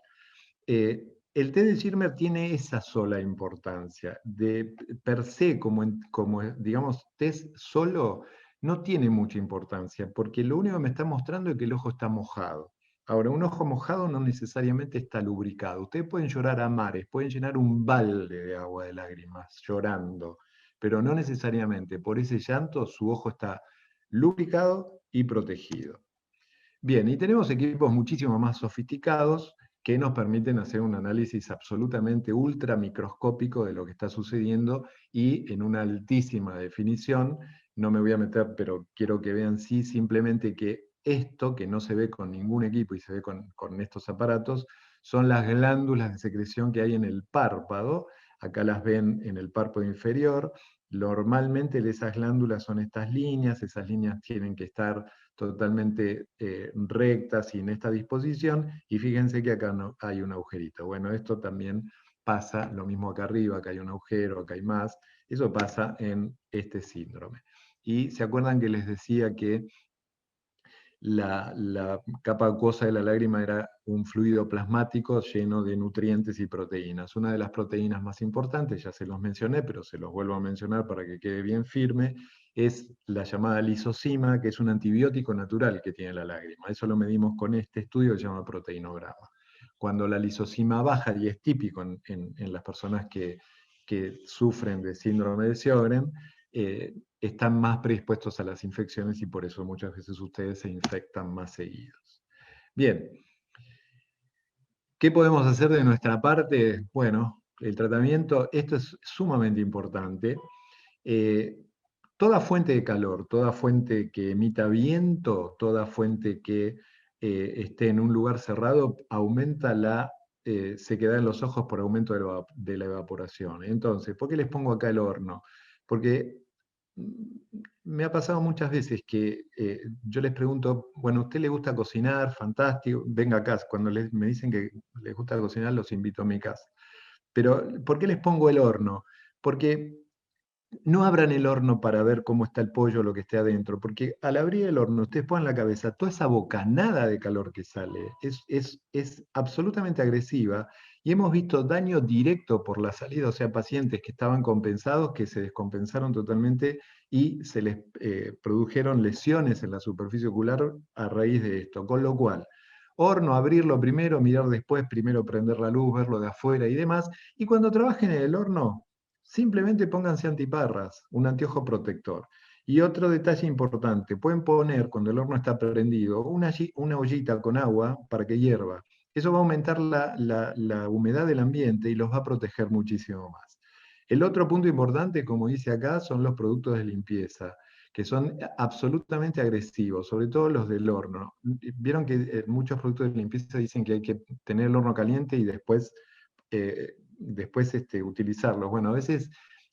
El té de Schirmer tiene esa sola importancia. De per se, como digamos, test solo, no tiene mucha importancia, porque lo único que me está mostrando es que el ojo está mojado. Ahora, un ojo mojado no necesariamente está lubricado. Ustedes pueden llorar a mares, pueden llenar un balde de agua de lágrimas llorando, pero no necesariamente por ese llanto su ojo está lubricado y protegido. Bien, y tenemos equipos muchísimo más sofisticados que nos permiten hacer un análisis absolutamente ultra microscópico de lo que está sucediendo y en una altísima definición. No me voy a meter, pero quiero que vean sí simplemente que esto, que no se ve con ningún equipo y se ve con estos aparatos, son las glándulas de secreción que hay en el párpado. Acá las ven en el párpado inferior. Normalmente esas glándulas son estas líneas, esas líneas tienen que estar totalmente rectas y en esta disposición, y fíjense que acá no, hay un agujerito. Bueno, esto también pasa, lo mismo acá arriba, acá hay un agujero, acá hay más, eso pasa en este síndrome. Y se acuerdan que les decía que la capa acuosa de la lágrima era un fluido plasmático lleno de nutrientes y proteínas. Una de las proteínas más importantes, ya se los mencioné, pero se los vuelvo a mencionar para que quede bien firme, es la llamada lisozima, que es un antibiótico natural que tiene la lágrima. Eso lo medimos con este estudio que se llama proteinograma. Cuando la lisozima baja, y es típico en las personas que sufren de síndrome de Sjögren, están más predispuestos a las infecciones y por eso muchas veces ustedes se infectan más seguidos. Bien, ¿qué podemos hacer de nuestra parte? Bueno, el tratamiento, esto es sumamente importante. Toda fuente de calor, toda fuente que emita viento, toda fuente que esté en un lugar cerrado, aumenta la sequedad en los ojos por aumento de la evaporación. Entonces, ¿por qué les pongo acá el horno? Porque me ha pasado muchas veces que yo les pregunto, bueno, ¿a usted le gusta cocinar? Fantástico, venga acá. Cuando me dicen que les gusta cocinar, los invito a mi casa. Pero, ¿por qué les pongo el horno? Porque no abran el horno para ver cómo está el pollo o lo que esté adentro, porque al abrir el horno, ustedes ponen la cabeza, toda esa bocanada de calor que sale es absolutamente agresiva, y hemos visto daño directo por la salida, o sea, pacientes que estaban compensados, que se descompensaron totalmente y se les produjeron lesiones en la superficie ocular a raíz de esto, con lo cual, horno, abrirlo primero, mirar después, primero prender la luz, verlo de afuera y demás, y cuando trabajen en el horno, simplemente pónganse antiparras, un anteojo protector. Y otro detalle importante, pueden poner, cuando el horno está prendido, una ollita con agua para que hierva. Eso va a aumentar la humedad del ambiente y los va a proteger muchísimo más. El otro punto importante, como dice acá, son los productos de limpieza, que son absolutamente agresivos, sobre todo los del horno. Vieron que muchos productos de limpieza dicen que hay que tener el horno caliente y después utilizarlos. Bueno, a veces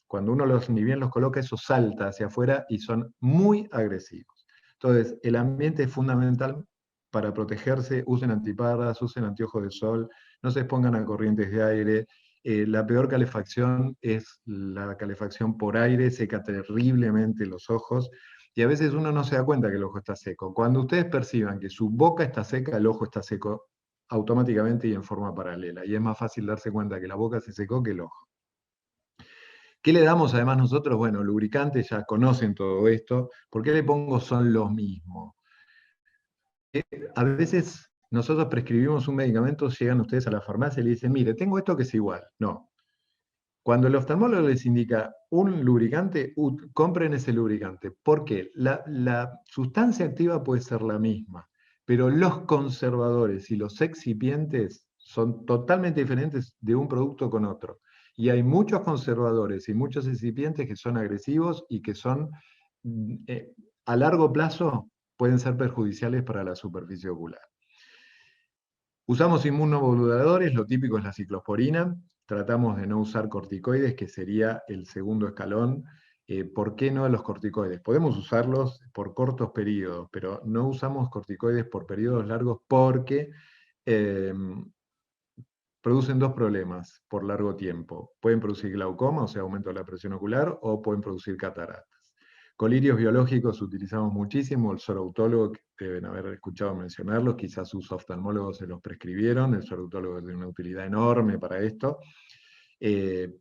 cuando uno ni bien los coloca, eso salta hacia afuera y son muy agresivos. Entonces, el ambiente es fundamental para protegerse. Usen antiparras, usen anteojos de sol, no se expongan a corrientes de aire. La peor calefacción es la calefacción por aire, seca terriblemente los ojos, y a veces uno no se da cuenta que el ojo está seco. Cuando ustedes perciban que su boca está seca, el ojo está seco automáticamente y en forma paralela. Y es más fácil darse cuenta que la boca se secó que el ojo. ¿Qué le damos además nosotros? Bueno, lubricantes, ya conocen todo esto. ¿Por qué le pongo son los mismos? A veces nosotros prescribimos un medicamento, llegan ustedes a la farmacia y le dicen, mire, tengo esto que es igual. No. Cuando el oftalmólogo les indica un lubricante, compren ese lubricante. ¿Por qué? La sustancia activa puede ser la misma, pero los conservadores y los excipientes son totalmente diferentes de un producto con otro. Y hay muchos conservadores y muchos excipientes que son agresivos y que son, a largo plazo, pueden ser perjudiciales para la superficie ocular. Usamos inmunomoduladores, lo típico es la ciclosporina. Tratamos de no usar corticoides, que sería el segundo escalón. ¿Por qué no los corticoides? Podemos usarlos por cortos periodos, pero no usamos corticoides por periodos largos porque producen dos problemas por largo tiempo. Pueden producir glaucoma, o sea, aumento de la presión ocular, o pueden producir cataratas. Colirios biológicos utilizamos muchísimo, el sorautólogo, que deben haber escuchado mencionarlos, quizás sus oftalmólogos se los prescribieron, el sorautólogo tiene una utilidad enorme para esto. Es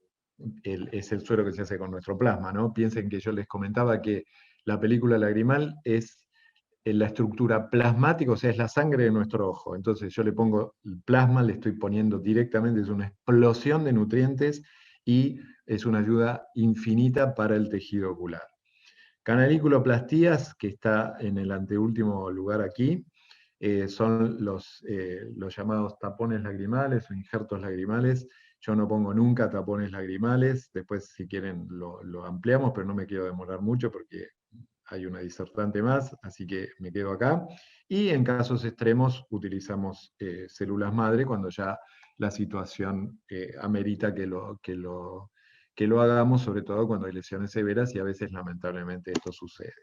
el suero que se hace con nuestro plasma, ¿no? Piensen que yo les comentaba que la película lagrimal es la estructura plasmática, o sea, es la sangre de nuestro ojo. Entonces yo le pongo el plasma, le estoy poniendo directamente, es una explosión de nutrientes y es una ayuda infinita para el tejido ocular. Canaliculoplastías, que está en el anteúltimo lugar aquí, son los llamados tapones lagrimales o injertos lagrimales. Yo no pongo nunca tapones lagrimales, después si quieren lo ampliamos, pero no me quiero demorar mucho porque hay una disertante más, así que me quedo acá. Y en casos extremos utilizamos células madre cuando ya la situación amerita que lo hagamos, sobre todo cuando hay lesiones severas, y a veces lamentablemente esto sucede.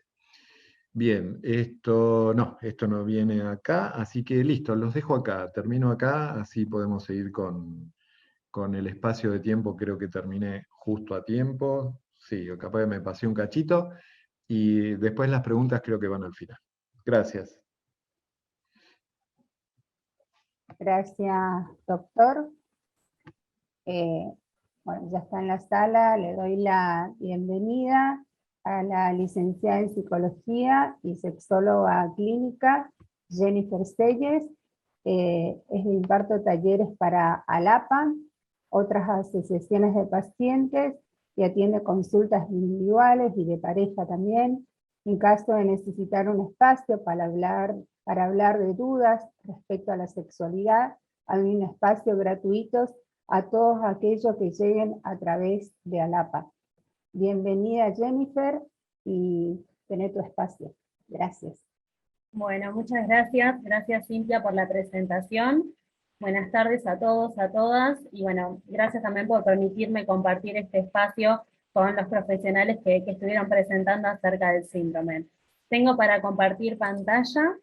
Bien, esto no viene acá, así que listo, los dejo acá, termino acá, así podemos seguir con el espacio de tiempo. Creo que terminé justo a tiempo, sí, o capaz que me pasé un cachito, y después las preguntas creo que van al final. Gracias. Gracias, doctor. Bueno, ya está en la sala, le doy la bienvenida a la licenciada en Psicología y sexóloga clínica, Jennifer Selles. Imparto talleres para ALAPA, otras asociaciones de pacientes, y atiende consultas individuales y de pareja también. En caso de necesitar un espacio para hablar de dudas respecto a la sexualidad, hay un espacio gratuito a todos aquellos que lleguen a través de ALAPA. Bienvenida, Jennifer, y tené tu espacio. Gracias. Bueno, muchas gracias. Gracias, Cintia, por la presentación. Buenas tardes a todos, a todas, y bueno, gracias también por permitirme compartir este espacio con los profesionales que estuvieron presentando acerca del síndrome. Tengo para compartir pantalla.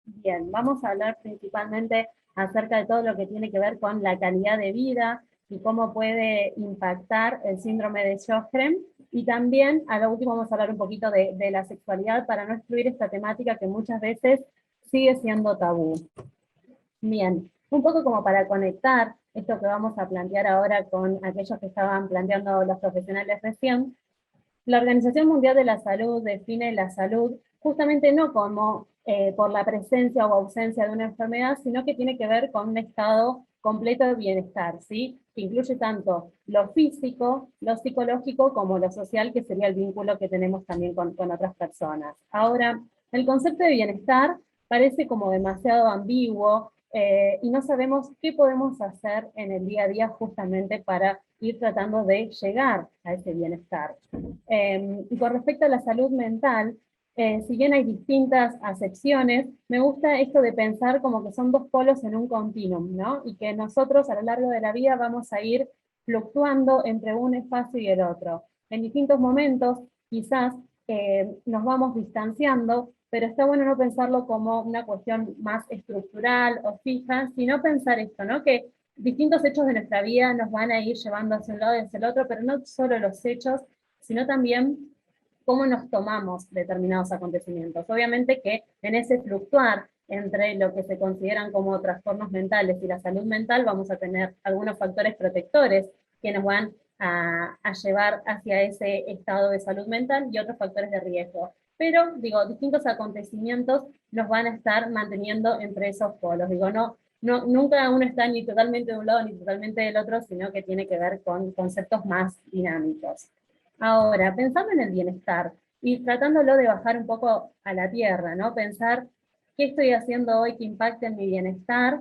Bien, vamos a hablar principalmente acerca de todo lo que tiene que ver con la calidad de vida y cómo puede impactar el síndrome de Sjögren, y también a lo último vamos a hablar un poquito de la sexualidad para no excluir esta temática que muchas veces sigue siendo tabú. Bien, un poco como para conectar esto que vamos a plantear ahora con aquellos que estaban planteando los profesionales recién. La Organización Mundial de la Salud define la salud justamente no como por la presencia o ausencia de una enfermedad, sino que tiene que ver con un estado completo de bienestar, ¿sí? Que incluye tanto lo físico, lo psicológico, como lo social, que sería el vínculo que tenemos también con otras personas. Ahora, el concepto de bienestar parece como demasiado ambiguo, y no sabemos qué podemos hacer en el día a día justamente para ir tratando de llegar a ese bienestar. Y con respecto a la salud mental, si bien hay distintas acepciones, me gusta esto de pensar como que son dos polos en un continuum, ¿no? Y que nosotros a lo largo de la vida vamos a ir fluctuando entre un espacio y el otro. En distintos momentos quizás nos vamos distanciando, pero está bueno no pensarlo como una cuestión más estructural o fija, sino pensar esto, ¿no? Que distintos hechos de nuestra vida nos van a ir llevando hacia un lado y hacia el otro, pero no solo los hechos, sino también cómo nos tomamos determinados acontecimientos. Obviamente que en ese fluctuar entre lo que se consideran como trastornos mentales y la salud mental, vamos a tener algunos factores protectores que nos van a llevar hacia ese estado de salud mental y otros factores de riesgo. Pero, digo, distintos acontecimientos nos van a estar manteniendo entre esos polos. Digo, no nunca uno está ni totalmente de un lado ni totalmente del otro, sino que tiene que ver con conceptos más dinámicos. Ahora, pensando en el bienestar, y tratándolo de bajar un poco a la tierra, ¿no? Pensar qué estoy haciendo hoy que impacte en mi bienestar.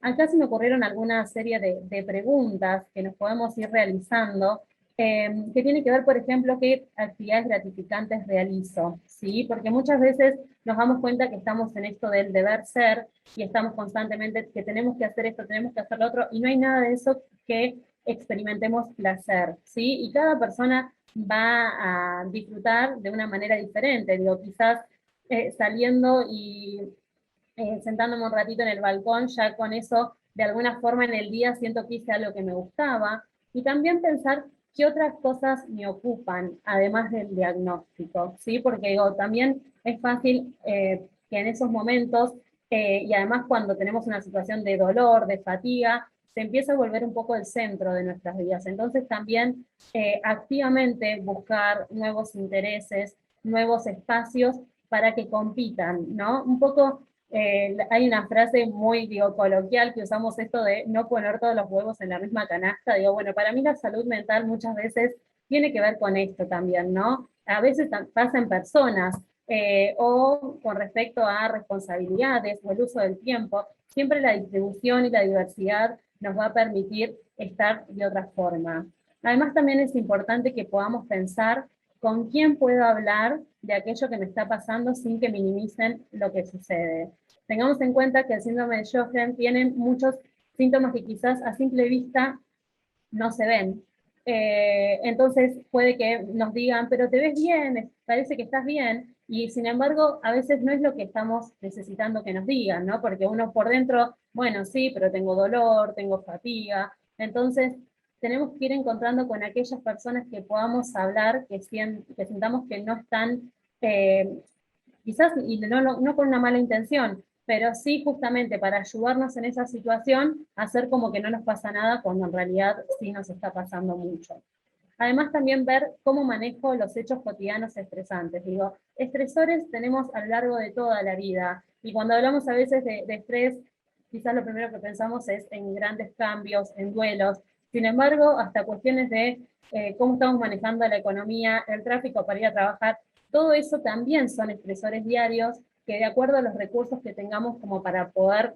Acá se me ocurrieron alguna serie de preguntas que nos podemos ir realizando, que tiene que ver, por ejemplo, qué actividades gratificantes realizo, ¿sí? Porque muchas veces nos damos cuenta que estamos en esto del deber ser, y estamos constantemente que tenemos que hacer esto, tenemos que hacer lo otro, y no hay nada de eso que experimentemos placer, ¿sí? Y cada persona va a disfrutar de una manera diferente, digo, quizás saliendo y sentándome un ratito en el balcón, ya con eso, de alguna forma en el día siento que hice algo que me gustaba, y también pensar qué otras cosas me ocupan, además del diagnóstico, ¿sí? Porque digo, también es fácil que en esos momentos, y además cuando tenemos una situación de dolor, de fatiga, se empieza a volver un poco el centro de nuestras vidas. Entonces también activamente buscar nuevos intereses, nuevos espacios para que compitan, ¿no? Un poco hay una frase muy, digo, coloquial que usamos esto de no poner todos los huevos en la misma canasta. Digo, bueno, para mí la salud mental muchas veces tiene que ver con esto también, ¿no? A veces pasa en personas, o con respecto a responsabilidades o el uso del tiempo, siempre la distribución y la diversidad nos va a permitir estar de otra forma. Además también es importante que podamos pensar con quién puedo hablar de aquello que me está pasando sin que minimicen lo que sucede. Tengamos en cuenta que el síndrome de Sjögren tiene muchos síntomas que quizás a simple vista no se ven. Entonces puede que nos digan, pero te ves bien, parece que estás bien, y sin embargo a veces no es lo que estamos necesitando que nos digan, ¿no? Porque uno por dentro, bueno, sí, pero tengo dolor, tengo fatiga, entonces tenemos que ir encontrando con aquellas personas que podamos hablar, que sintamos que no están, quizás, y no con una mala intención, pero sí justamente para ayudarnos en esa situación, hacer como que no nos pasa nada cuando en realidad sí nos está pasando mucho. Además también ver cómo manejo los hechos cotidianos estresantes. Digo, estresores tenemos a lo largo de toda la vida, y cuando hablamos a veces de estrés, quizás lo primero que pensamos es en grandes cambios, en duelos. Sin embargo, hasta cuestiones de cómo estamos manejando la economía, el tráfico para ir a trabajar, todo eso también son estresores diarios que, de acuerdo a los recursos que tengamos como para poder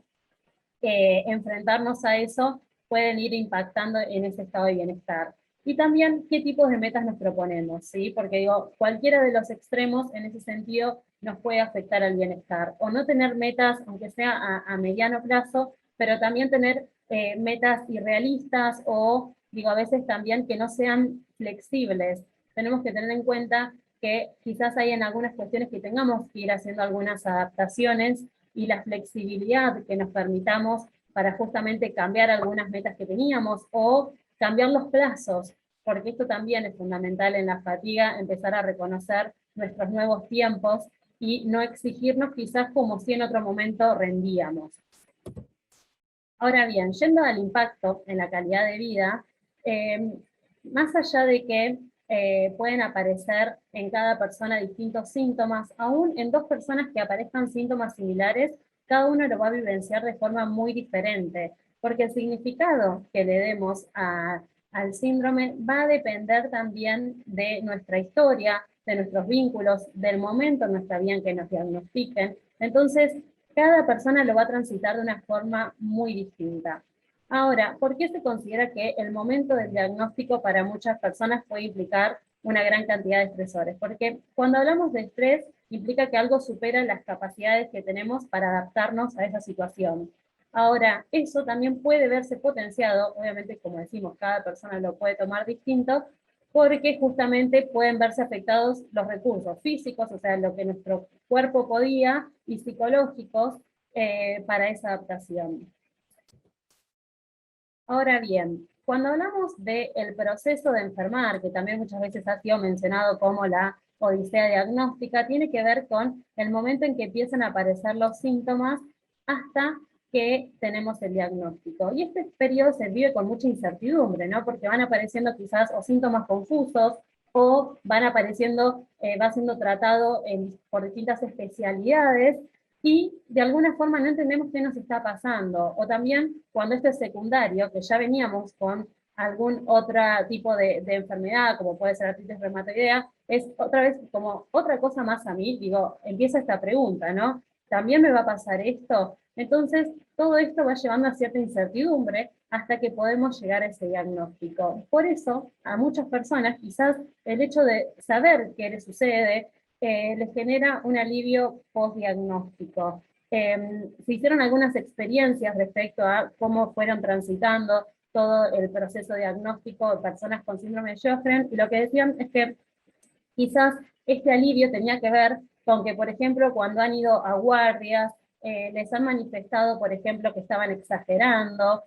enfrentarnos a eso, pueden ir impactando en ese estado de bienestar. Y también qué tipos de metas nos proponemos, ¿sí? Porque digo, cualquiera de los extremos en ese sentido nos puede afectar al bienestar. O no tener metas, aunque sea a mediano plazo, pero también tener metas irrealistas, o digo, a veces también que no sean flexibles. Tenemos que tener en cuenta que quizás hay en algunas cuestiones que tengamos que ir haciendo algunas adaptaciones, y la flexibilidad que nos permitamos para justamente cambiar algunas metas que teníamos, o cambiar los plazos, porque esto también es fundamental en la fatiga, empezar a reconocer nuestros nuevos tiempos y no exigirnos quizás como si en otro momento rendíamos. Ahora bien, yendo al impacto en la calidad de vida, más allá de que pueden aparecer en cada persona distintos síntomas, aún en dos personas que aparezcan síntomas similares, cada uno lo va a vivenciar de forma muy diferente, porque el significado que le demos al síndrome va a depender también de nuestra historia, de nuestros vínculos, del momento en nuestra vida en que nos diagnostiquen. Entonces, cada persona lo va a transitar de una forma muy distinta. Ahora, ¿por qué se considera que el momento del diagnóstico para muchas personas puede implicar una gran cantidad de estresores? Porque cuando hablamos de estrés, implica que algo supera las capacidades que tenemos para adaptarnos a esa situación. Ahora, eso también puede verse potenciado, obviamente, como decimos, cada persona lo puede tomar distinto, porque justamente pueden verse afectados los recursos físicos, o sea, lo que nuestro cuerpo podía, y psicológicos para esa adaptación. Ahora bien, cuando hablamos del proceso de enfermar, que también muchas veces ha sido mencionado como la odisea diagnóstica, tiene que ver con el momento en que empiezan a aparecer los síntomas hasta que tenemos el diagnóstico. Y este periodo se vive con mucha incertidumbre, ¿no? Porque van apareciendo quizás o síntomas confusos, o van apareciendo, va siendo tratado por distintas especialidades, y de alguna forma no entendemos qué nos está pasando, o también cuando esto es secundario, que ya veníamos con algún otro tipo de enfermedad, como puede ser artritis reumatoidea, es otra vez como otra cosa más a mí, digo, empieza esta pregunta, ¿no? ¿También me va a pasar esto? Entonces, todo esto va llevando a cierta incertidumbre hasta que podemos llegar a ese diagnóstico. Por eso, a muchas personas, quizás el hecho de saber qué les sucede, les genera un alivio postdiagnóstico. Se hicieron algunas experiencias respecto a cómo fueron transitando todo el proceso diagnóstico de personas con síndrome de Sjögren, y lo que decían es que quizás este alivio tenía que ver con que, por ejemplo, cuando han ido a guardias, les han manifestado, por ejemplo, que estaban exagerando,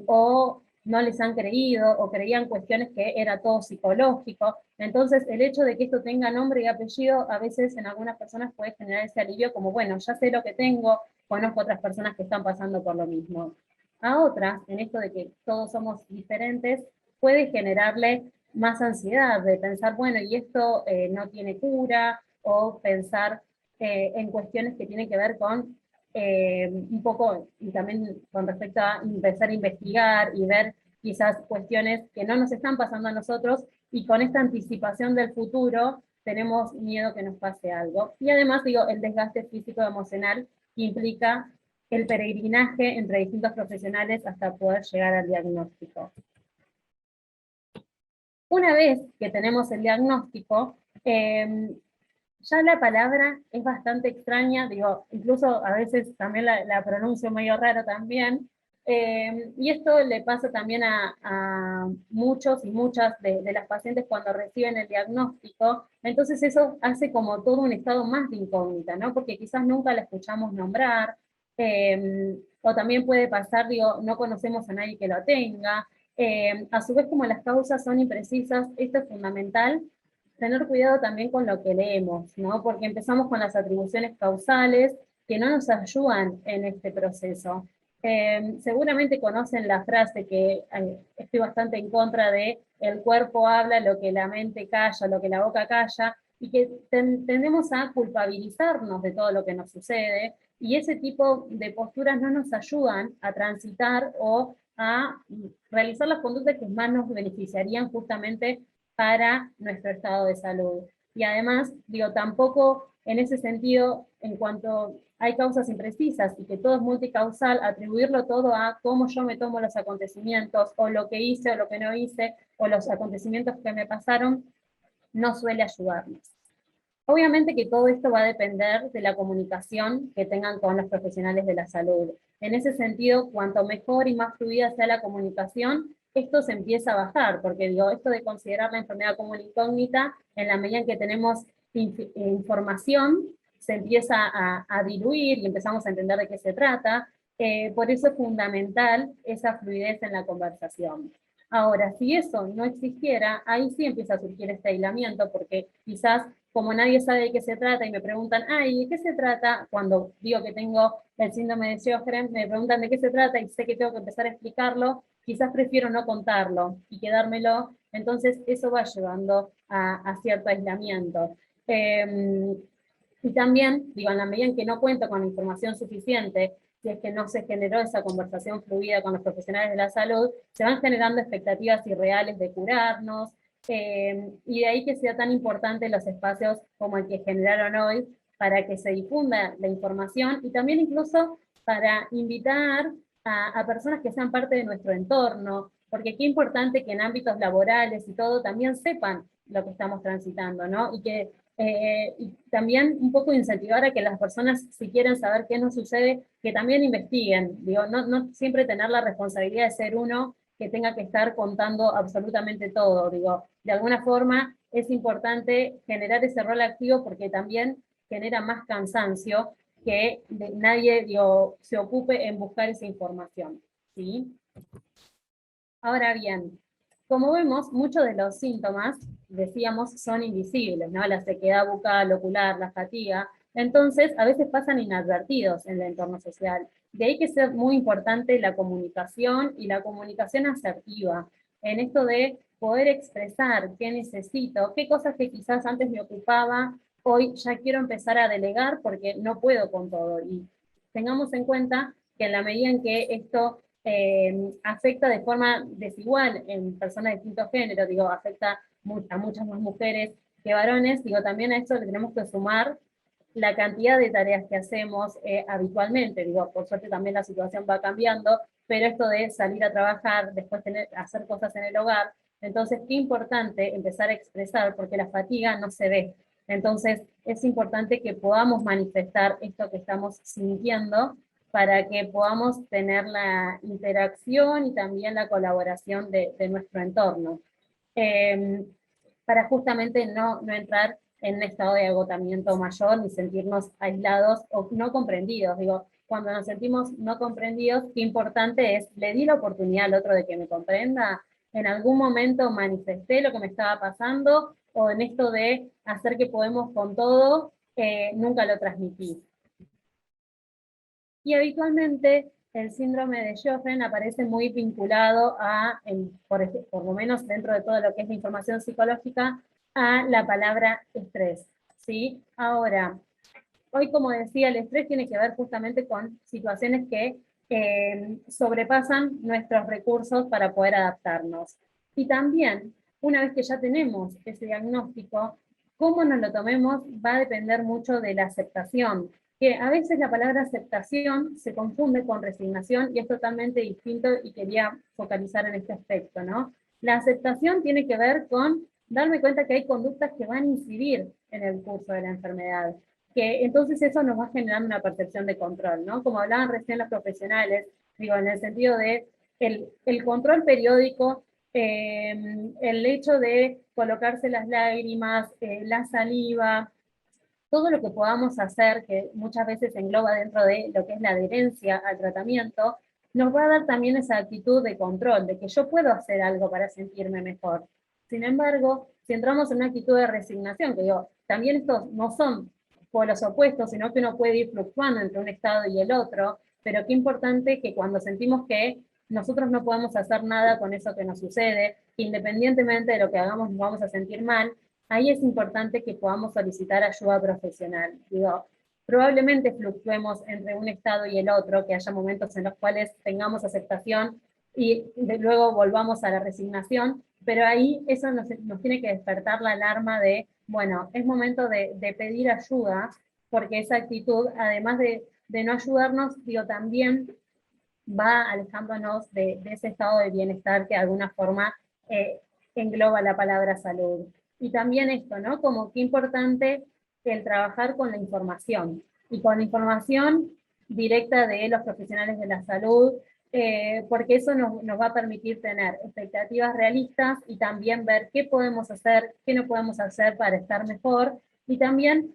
o no les han creído, o creían cuestiones que era todo psicológico. Entonces, el hecho de que esto tenga nombre y apellido, a veces en algunas personas puede generar ese alivio como, bueno, ya sé lo que tengo, conozco otras personas que están pasando por lo mismo. A otras, en esto de que todos somos diferentes, puede generarle más ansiedad de pensar, bueno, y esto no tiene cura, o pensar en cuestiones que tienen que ver con un poco, y también con respecto a empezar a investigar y ver quizás cuestiones que no nos están pasando a nosotros, y con esta anticipación del futuro tenemos miedo que nos pase algo. Y además, digo, el desgaste físico y emocional implica el peregrinaje entre distintos profesionales hasta poder llegar al diagnóstico. Una vez que tenemos el diagnóstico, ya la palabra es bastante extraña, digo, incluso a veces también la pronuncio medio raro también, y esto le pasa también a muchos y muchas de las pacientes cuando reciben el diagnóstico. Entonces eso hace como todo un estado más de incógnita, ¿no? Porque quizás nunca la escuchamos nombrar, o también puede pasar, digo, no conocemos a nadie que lo tenga. A su vez, como las causas son imprecisas, esto es fundamental, tener cuidado también con lo que leemos, ¿no? Porque empezamos con las atribuciones causales que no nos ayudan en este proceso. Seguramente conocen la frase que estoy bastante en contra de: el cuerpo habla lo que la mente calla, lo que la boca calla, y que tendemos a culpabilizarnos de todo lo que nos sucede, y ese tipo de posturas no nos ayudan a transitar o a realizar las conductas que más nos beneficiarían justamente para nuestro estado de salud. Y además, digo, tampoco en ese sentido, en cuanto hay causas imprecisas y que todo es multicausal, atribuirlo todo a cómo yo me tomo los acontecimientos, o lo que hice o lo que no hice, o los acontecimientos que me pasaron, no suele ayudarnos. Obviamente que todo esto va a depender de la comunicación que tengan con los profesionales de la salud. En ese sentido, cuanto mejor y más fluida sea la comunicación, esto se empieza a bajar, porque digo, esto de considerar la enfermedad como una incógnita, en la medida en que tenemos información, se empieza a diluir y empezamos a entender de qué se trata. Por eso es fundamental esa fluidez en la conversación. Ahora, si eso no existiera, ahí sí empieza a surgir este aislamiento, porque quizás como nadie sabe de qué se trata y me preguntan, ay, ¿de qué se trata? Cuando digo que tengo el síndrome de Sjögren, me preguntan de qué se trata y sé que tengo que empezar a explicarlo, quizás prefiero no contarlo y quedármelo. Entonces eso va llevando a cierto aislamiento. Y también, digo, en la medida en que no cuento con la información suficiente, si es que no se generó esa conversación fluida con los profesionales de la salud, se van generando expectativas irreales de curarnos, y de ahí que sea tan importante los espacios como el que generaron hoy, para que se difunda la información, y también incluso para invitar a personas que sean parte de nuestro entorno, porque qué importante que en ámbitos laborales y todo también sepan lo que estamos transitando, ¿no? Y que y también un poco incentivar a que las personas, si quieren saber qué nos sucede, que también investiguen. Digo, no siempre tener la responsabilidad de ser uno que tenga que estar contando absolutamente todo. Digo, de alguna forma es importante generar ese rol activo, porque también genera más cansancio que nadie, digo, se ocupe en buscar esa información, ¿sí? Ahora bien, como vemos, muchos de los síntomas, decíamos, son invisibles, ¿no? La sequedad bucal, ocular, la fatiga. Entonces, a veces pasan inadvertidos en el entorno social. De ahí que es muy importante la comunicación, y la comunicación asertiva, en esto de poder expresar qué necesito, qué cosas que quizás antes me ocupaba hoy ya quiero empezar a delegar porque no puedo con todo. Y tengamos en cuenta que en la medida en que esto afecta de forma desigual en personas de distintos géneros, digo, afecta a muchas más mujeres que varones, digo, también a esto le tenemos que sumar la cantidad de tareas que hacemos habitualmente. Digo, por suerte también la situación va cambiando, pero esto de salir a trabajar, después hacer cosas en el hogar, entonces qué importante empezar a expresar, porque la fatiga no se ve. Entonces es importante que podamos manifestar esto que estamos sintiendo para que podamos tener la interacción y también la colaboración de nuestro entorno. Para justamente no entrar en un estado de agotamiento mayor, ni sentirnos aislados o no comprendidos. Digo, cuando nos sentimos no comprendidos, qué importante es, le di la oportunidad al otro de que me comprenda, en algún momento manifesté lo que me estaba pasando, o en esto de hacer que podemos con todo, nunca lo transmití. Y habitualmente el síndrome de Sjögren aparece muy vinculado a, por lo menos dentro de todo lo que es la información psicológica, a la palabra estrés, ¿sí? Ahora, hoy como decía, el estrés tiene que ver justamente con situaciones que sobrepasan nuestros recursos para poder adaptarnos. Y también, una vez que ya tenemos ese diagnóstico, cómo nos lo tomemos va a depender mucho de la aceptación, que a veces la palabra aceptación se confunde con resignación y es totalmente distinto, y quería focalizar en este aspecto, ¿no? La aceptación tiene que ver con darme cuenta que hay conductas que van a incidir en el curso de la enfermedad, que entonces eso nos va generando una percepción de control, ¿no? Como hablaban recién los profesionales, digo, en el sentido de el control periódico, el hecho de colocarse las lágrimas, la saliva, todo lo que podamos hacer, que muchas veces engloba dentro de lo que es la adherencia al tratamiento, nos va a dar también esa actitud de control, de que yo puedo hacer algo para sentirme mejor. Sin embargo, si entramos en una actitud de resignación, que digo, también estos no son polos opuestos, sino que uno puede ir fluctuando entre un estado y el otro, pero qué importante que cuando sentimos que nosotros no podemos hacer nada con eso que nos sucede, independientemente de lo que hagamos nos vamos a sentir mal, ahí es importante que podamos solicitar ayuda profesional. Digo, probablemente fluctuemos entre un estado y el otro, que haya momentos en los cuales tengamos aceptación y luego volvamos a la resignación, pero ahí eso nos tiene que despertar la alarma de, bueno, es momento de pedir ayuda, porque esa actitud, además de no ayudarnos, digo, también va alejándonos de ese estado de bienestar que de alguna forma engloba la palabra salud. Y también esto, ¿no? Como qué importante el trabajar con la información, y con la información directa de los profesionales de la salud, porque eso nos va a permitir tener expectativas realistas y también ver qué podemos hacer, qué no podemos hacer para estar mejor, y también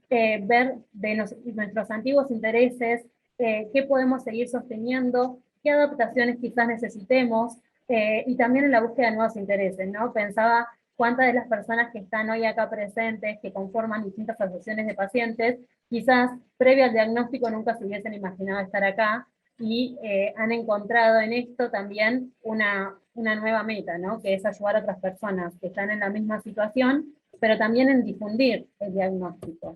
ver de nuestros antiguos intereses, qué podemos seguir sosteniendo, qué adaptaciones quizás necesitemos, y también en la búsqueda de nuevos intereses, ¿no? Pensaba cuántas de las personas que están hoy acá presentes, que conforman distintas asociaciones de pacientes, quizás previo al diagnóstico nunca se hubiesen imaginado estar acá, y han encontrado en esto también una nueva meta, ¿no? Que es ayudar a otras personas que están en la misma situación, pero también en difundir el diagnóstico.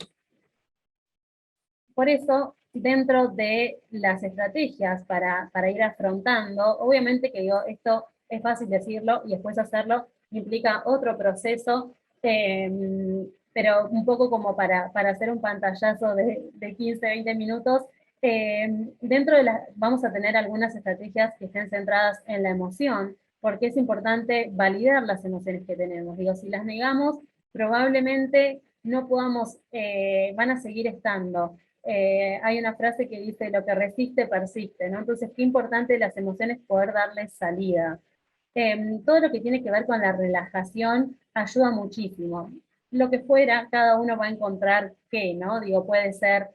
Por eso, dentro de las estrategias para ir afrontando, obviamente que digo, esto es fácil decirlo y después hacerlo implica otro proceso, pero un poco como para hacer un pantallazo de 15, 20 minutos, dentro de vamos a tener algunas estrategias que estén centradas en la emoción, porque es importante validar las emociones que tenemos. Digo, si las negamos, probablemente no podamos, van a seguir estando. Hay una frase que dice, lo que resiste, persiste, ¿no? Entonces, qué importante las emociones poder darles salida. Todo lo que tiene que ver con la relajación ayuda muchísimo. Lo que fuera, cada uno va a encontrar qué, ¿no? Digo, puede ser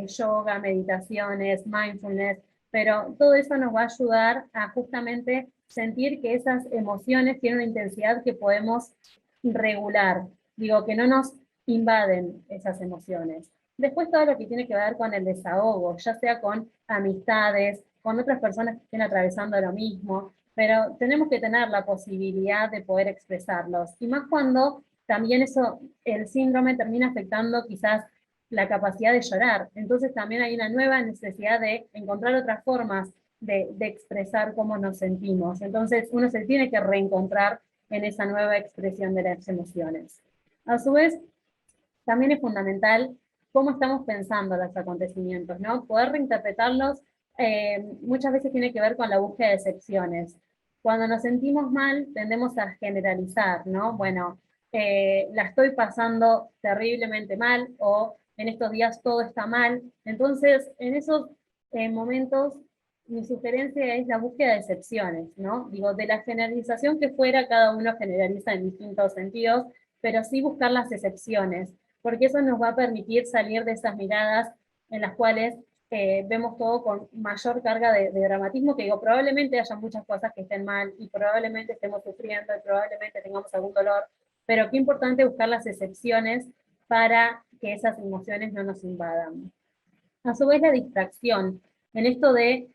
yoga, meditaciones, mindfulness, pero todo eso nos va a ayudar a justamente sentir que esas emociones tienen una intensidad que podemos regular. Digo, que no nos invaden esas emociones. Después todo lo que tiene que ver con el desahogo, ya sea con amistades, con otras personas que estén atravesando lo mismo, pero tenemos que tener la posibilidad de poder expresarlos, y más cuando también el síndrome termina afectando quizás la capacidad de llorar. Entonces también hay una nueva necesidad de encontrar otras formas de expresar cómo nos sentimos. Entonces uno se tiene que reencontrar en esa nueva expresión de las emociones. A su vez, también es fundamental cómo estamos pensando los acontecimientos, ¿no? Poder reinterpretarlos muchas veces tiene que ver con la búsqueda de excepciones. Cuando nos sentimos mal, tendemos a generalizar, ¿no? Bueno, la estoy pasando terriblemente mal, o en estos días todo está mal. Entonces, en esos momentos, mi sugerencia es la búsqueda de excepciones, ¿no? Digo, de la generalización que fuera, cada uno generaliza en distintos sentidos, pero sí buscar las excepciones, porque eso nos va a permitir salir de esas miradas en las cuales vemos todo con mayor carga de dramatismo, que digo, probablemente haya muchas cosas que estén mal, y probablemente estemos sufriendo, y probablemente tengamos algún dolor, pero qué importante buscar las excepciones para que esas emociones no nos invadan. A su vez, la distracción, en esto de,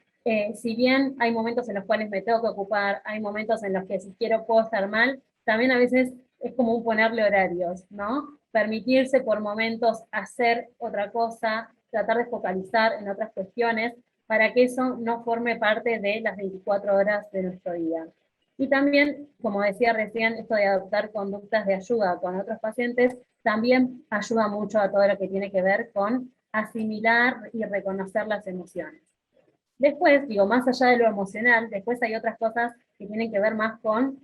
si bien hay momentos en los cuales me tengo que ocupar, hay momentos en los que si quiero puedo estar mal, también a veces es como un ponerle horarios, ¿no? Permitirse por momentos hacer otra cosa, tratar de focalizar en otras cuestiones, para que eso no forme parte de las 24 horas de nuestro día. Y también, como decía recién, esto de adoptar conductas de ayuda con otros pacientes, también ayuda mucho a todo lo que tiene que ver con asimilar y reconocer las emociones. Después, digo, más allá de lo emocional, después hay otras cosas que tienen que ver más con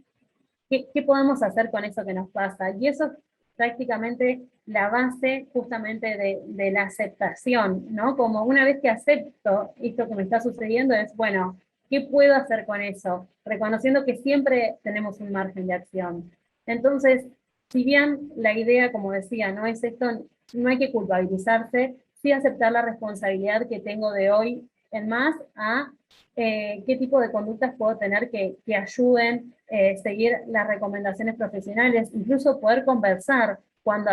qué podemos hacer con eso que nos pasa. Y eso es prácticamente la base justamente de la aceptación, ¿no? Como una vez que acepto esto que me está sucediendo, es, bueno, ¿qué puedo hacer con eso? Reconociendo que siempre tenemos un margen de acción. Entonces, si bien la idea, como decía, no es esto, no hay que culpabilizarse, sí aceptar la responsabilidad que tengo de hoy en más a qué tipo de conductas puedo tener que ayuden, seguir las recomendaciones profesionales, incluso poder conversar cuando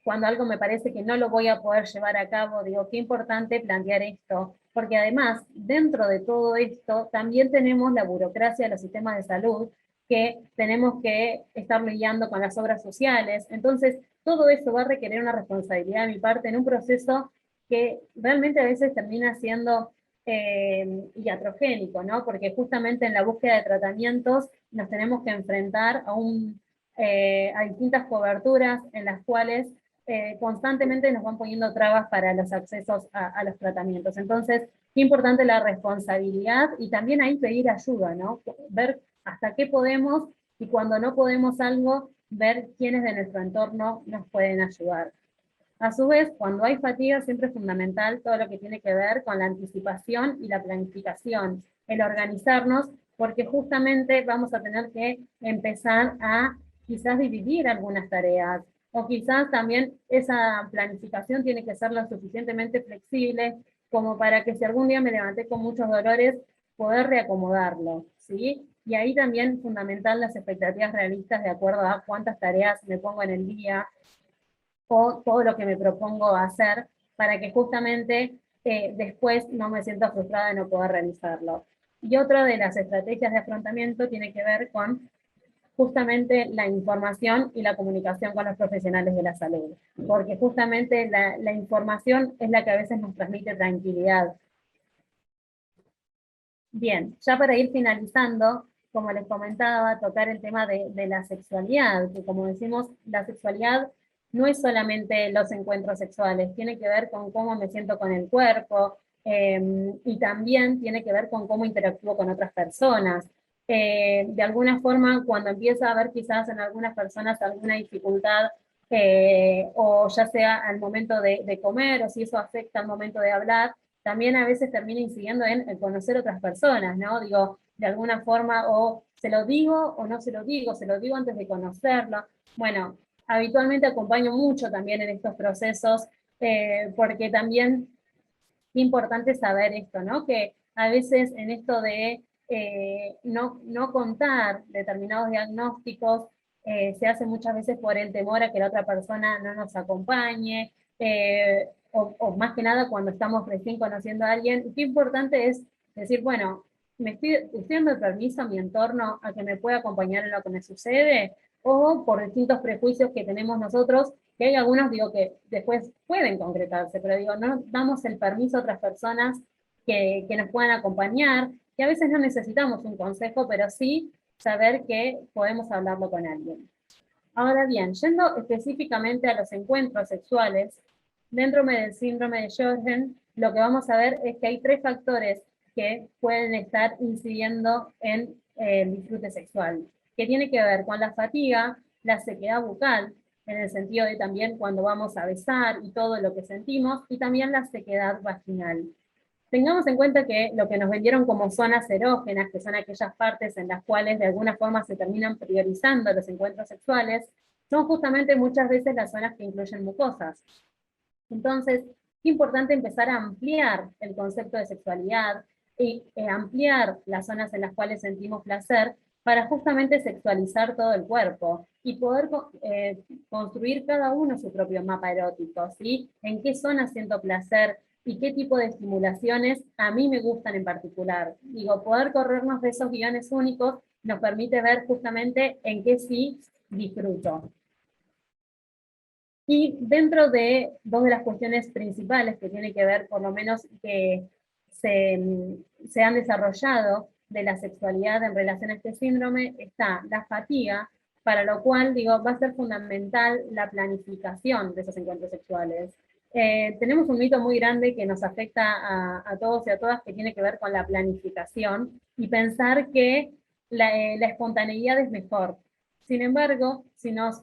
cuando algo me parece que no lo voy a poder llevar a cabo. Digo, qué importante plantear esto, porque además, dentro de todo esto, también tenemos la burocracia de los sistemas de salud, que tenemos que estar lidiando con las obras sociales. Entonces, todo eso va a requerir una responsabilidad de mi parte en un proceso que realmente a veces termina siendo iatrogénico, ¿no? Porque justamente en la búsqueda de tratamientos nos tenemos que enfrentar a distintas coberturas en las cuales constantemente nos van poniendo trabas para los accesos a los tratamientos. Entonces, qué importante la responsabilidad, y también ahí pedir ayuda, ¿no? Ver hasta qué podemos, y cuando no podemos algo, ver quiénes de nuestro entorno nos pueden ayudar. A su vez, cuando hay fatiga, siempre es fundamental todo lo que tiene que ver con la anticipación y la planificación, el organizarnos, porque justamente vamos a tener que empezar a quizás dividir algunas tareas, o quizás también esa planificación tiene que ser lo suficientemente flexible como para que si algún día me levanté con muchos dolores, poder reacomodarlo, ¿sí? Y ahí también es fundamental las expectativas realistas de acuerdo a cuántas tareas me pongo en el día, o todo lo que me propongo hacer, para que justamente después no me sienta frustrada de no poder realizarlo. Y otra de las estrategias de afrontamiento tiene que ver con justamente la información y la comunicación con los profesionales de la salud, porque justamente la información es la que a veces nos transmite tranquilidad. Bien, ya para ir finalizando, como les comentaba, tocar el tema de la sexualidad, que como decimos, la sexualidad no es solamente los encuentros sexuales, tiene que ver con cómo me siento con el cuerpo, y también tiene que ver con cómo interactúo con otras personas. De alguna forma, cuando empieza a haber quizás en algunas personas alguna dificultad, o ya sea al momento de comer, o si eso afecta al momento de hablar, también a veces termina incidiendo en conocer otras personas, ¿no? Digo, de alguna forma, o se lo digo o no se lo digo antes de conocerlo. Bueno, habitualmente acompaño mucho también en estos procesos, porque también es importante saber esto, ¿no? Que a veces en esto de no contar determinados diagnósticos, se hace muchas veces por el temor a que la otra persona no nos acompañe, o más que nada cuando estamos recién conociendo a alguien. Qué importante es decir, bueno, estoy dando permiso a mi entorno a que me pueda acompañar en lo que me sucede. o por distintos prejuicios que tenemos nosotros, que hay algunos, digo, que después pueden concretarse, pero digo, no damos el permiso a otras personas que nos puedan acompañar, que a veces no necesitamos un consejo, pero sí saber que podemos hablarlo con alguien. Ahora bien, yendo específicamente a los encuentros sexuales, dentro del síndrome de Sjögren, lo que vamos a ver es que hay 3 factores que pueden estar incidiendo en el disfrute sexual, que tiene que ver con la fatiga, la sequedad bucal, en el sentido de también cuando vamos a besar y todo lo que sentimos, y también la sequedad vaginal. Tengamos en cuenta que lo que nos vendieron como zonas erógenas, que son aquellas partes en las cuales de alguna forma se terminan priorizando los encuentros sexuales, son justamente muchas veces las zonas que incluyen mucosas. Entonces, es importante empezar a ampliar el concepto de sexualidad y ampliar las zonas en las cuales sentimos placer para justamente sexualizar todo el cuerpo y poder construir cada uno su propio mapa erótico, ¿sí? En qué zona siento placer y qué tipo de estimulaciones a mí me gustan en particular. Digo, poder corrernos de esos guiones únicos nos permite ver justamente en qué sí disfruto. Y dentro de 2 de las cuestiones principales que tienen que ver, por lo menos que se han desarrollado de la sexualidad en relación a este síndrome, está la fatiga, para lo cual, digo, va a ser fundamental la planificación de esos encuentros sexuales. Tenemos un mito muy grande que nos afecta a todos y a todas, que tiene que ver con la planificación, y pensar que la espontaneidad es mejor. Sin embargo, si nos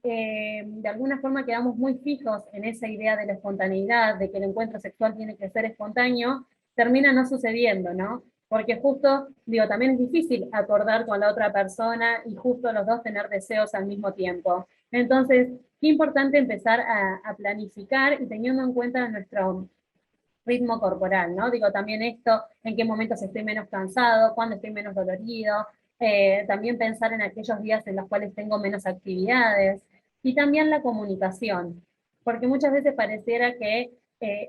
de alguna forma quedamos muy fijos en esa idea de la espontaneidad, de que el encuentro sexual tiene que ser espontáneo, termina no sucediendo, ¿no? Porque justo, digo, también es difícil acordar con la otra persona y justo los dos tener deseos al mismo tiempo. Entonces, qué importante empezar a planificar y teniendo en cuenta nuestro ritmo corporal, ¿no? Digo, también esto, en qué momentos estoy menos cansado, cuándo estoy menos dolorido, también pensar en aquellos días en los cuales tengo menos actividades, y también la comunicación, porque muchas veces pareciera que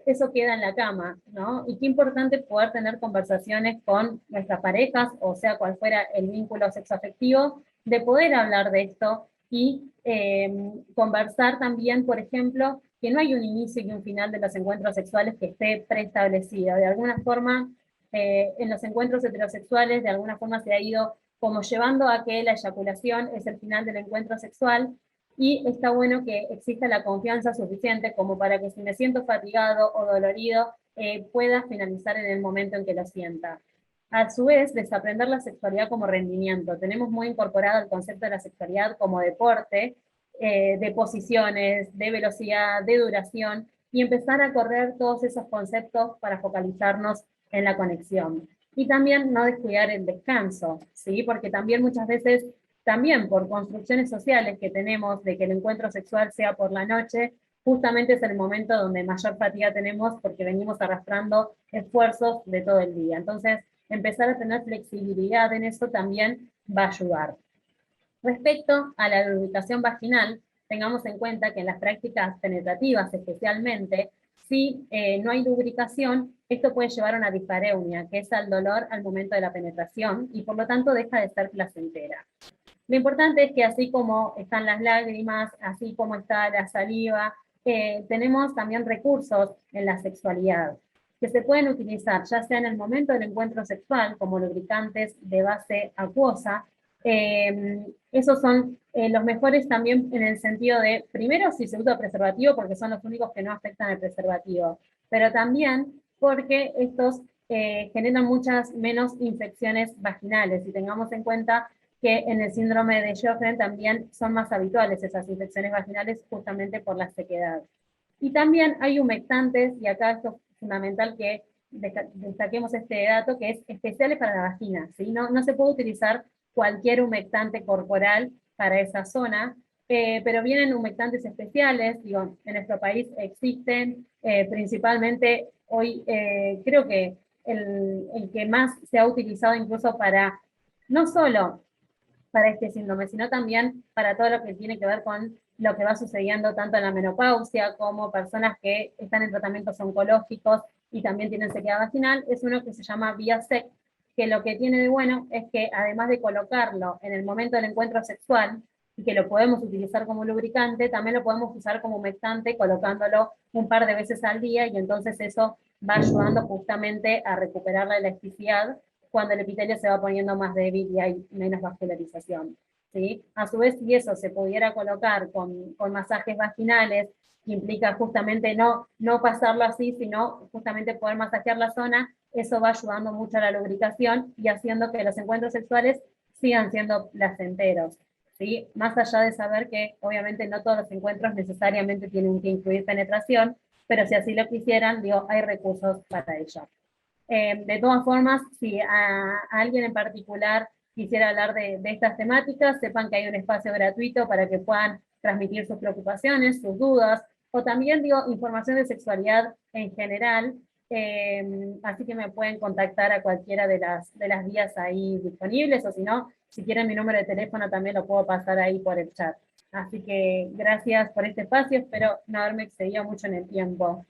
eso queda en la cama, ¿no? Y qué importante poder tener conversaciones con nuestras parejas, o sea, cual fuera el vínculo sexoafectivo, de poder hablar de esto y conversar también, por ejemplo, que no hay un inicio y un final de los encuentros sexuales que esté preestablecido. De alguna forma, en los encuentros heterosexuales, de alguna forma se ha ido como llevando a que la eyaculación es el final del encuentro sexual, y está bueno que exista la confianza suficiente como para que si me siento fatigado o dolorido, pueda finalizar en el momento en que lo sienta. A su vez, desaprender la sexualidad como rendimiento. Tenemos muy incorporado el concepto de la sexualidad como deporte, de posiciones, de velocidad, de duración, y empezar a correr todos esos conceptos para focalizarnos en la conexión. Y también no descuidar el descanso, ¿sí? Porque también muchas veces, también por construcciones sociales que tenemos de que el encuentro sexual sea por la noche, justamente es el momento donde mayor fatiga tenemos porque venimos arrastrando esfuerzos de todo el día. Entonces, empezar a tener flexibilidad en eso también va a ayudar. Respecto a la lubricación vaginal, tengamos en cuenta que en las prácticas penetrativas especialmente, si no hay lubricación, esto puede llevar a una dispareunia, que es al dolor al momento de la penetración, y por lo tanto deja de ser placentera. Lo importante es que así como están las lágrimas, así como está la saliva, tenemos también recursos en la sexualidad, que se pueden utilizar ya sea en el momento del encuentro sexual, como lubricantes de base acuosa. Esos son los mejores también en el sentido de, primero, si se usa preservativo, porque son los únicos que no afectan el preservativo, pero también porque estos generan muchas menos infecciones vaginales, y tengamos en cuenta que en el síndrome de Sjögren también son más habituales esas infecciones vaginales justamente por la sequedad. Y también hay humectantes, y acá esto es fundamental que destaquemos este dato, que es especiales para la vagina, ¿sí? No se puede utilizar cualquier humectante corporal para esa zona, pero vienen humectantes especiales, digo, en nuestro país existen, principalmente hoy creo que el que más se ha utilizado incluso para, no solo para este síndrome, sino también para todo lo que tiene que ver con lo que va sucediendo tanto en la menopausia como personas que están en tratamientos oncológicos y también tienen sequedad vaginal, es uno que se llama Viasec, que lo que tiene de bueno es que además de colocarlo en el momento del encuentro sexual, y que lo podemos utilizar como lubricante, también lo podemos usar como humectante colocándolo un par de veces al día, y entonces eso va ayudando justamente a recuperar la elasticidad cuando el epitelio se va poniendo más débil y hay menos vascularización, ¿sí? A su vez, si eso se pudiera colocar con masajes vaginales, que implica justamente no pasarlo así, sino justamente poder masajear la zona, eso va ayudando mucho a la lubricación y haciendo que los encuentros sexuales sigan siendo placenteros, ¿sí? Más allá de saber que obviamente no todos los encuentros necesariamente tienen que incluir penetración, pero si así lo quisieran, digo, hay recursos para ello. De todas formas, si a alguien en particular quisiera hablar de estas temáticas, sepan que hay un espacio gratuito para que puedan transmitir sus preocupaciones, sus dudas, o también, digo, información de sexualidad en general, así que me pueden contactar a cualquiera de las vías ahí disponibles, o si no, si quieren mi número de teléfono también lo puedo pasar ahí por el chat. Así que gracias por este espacio, espero no haberme excedido mucho en el tiempo.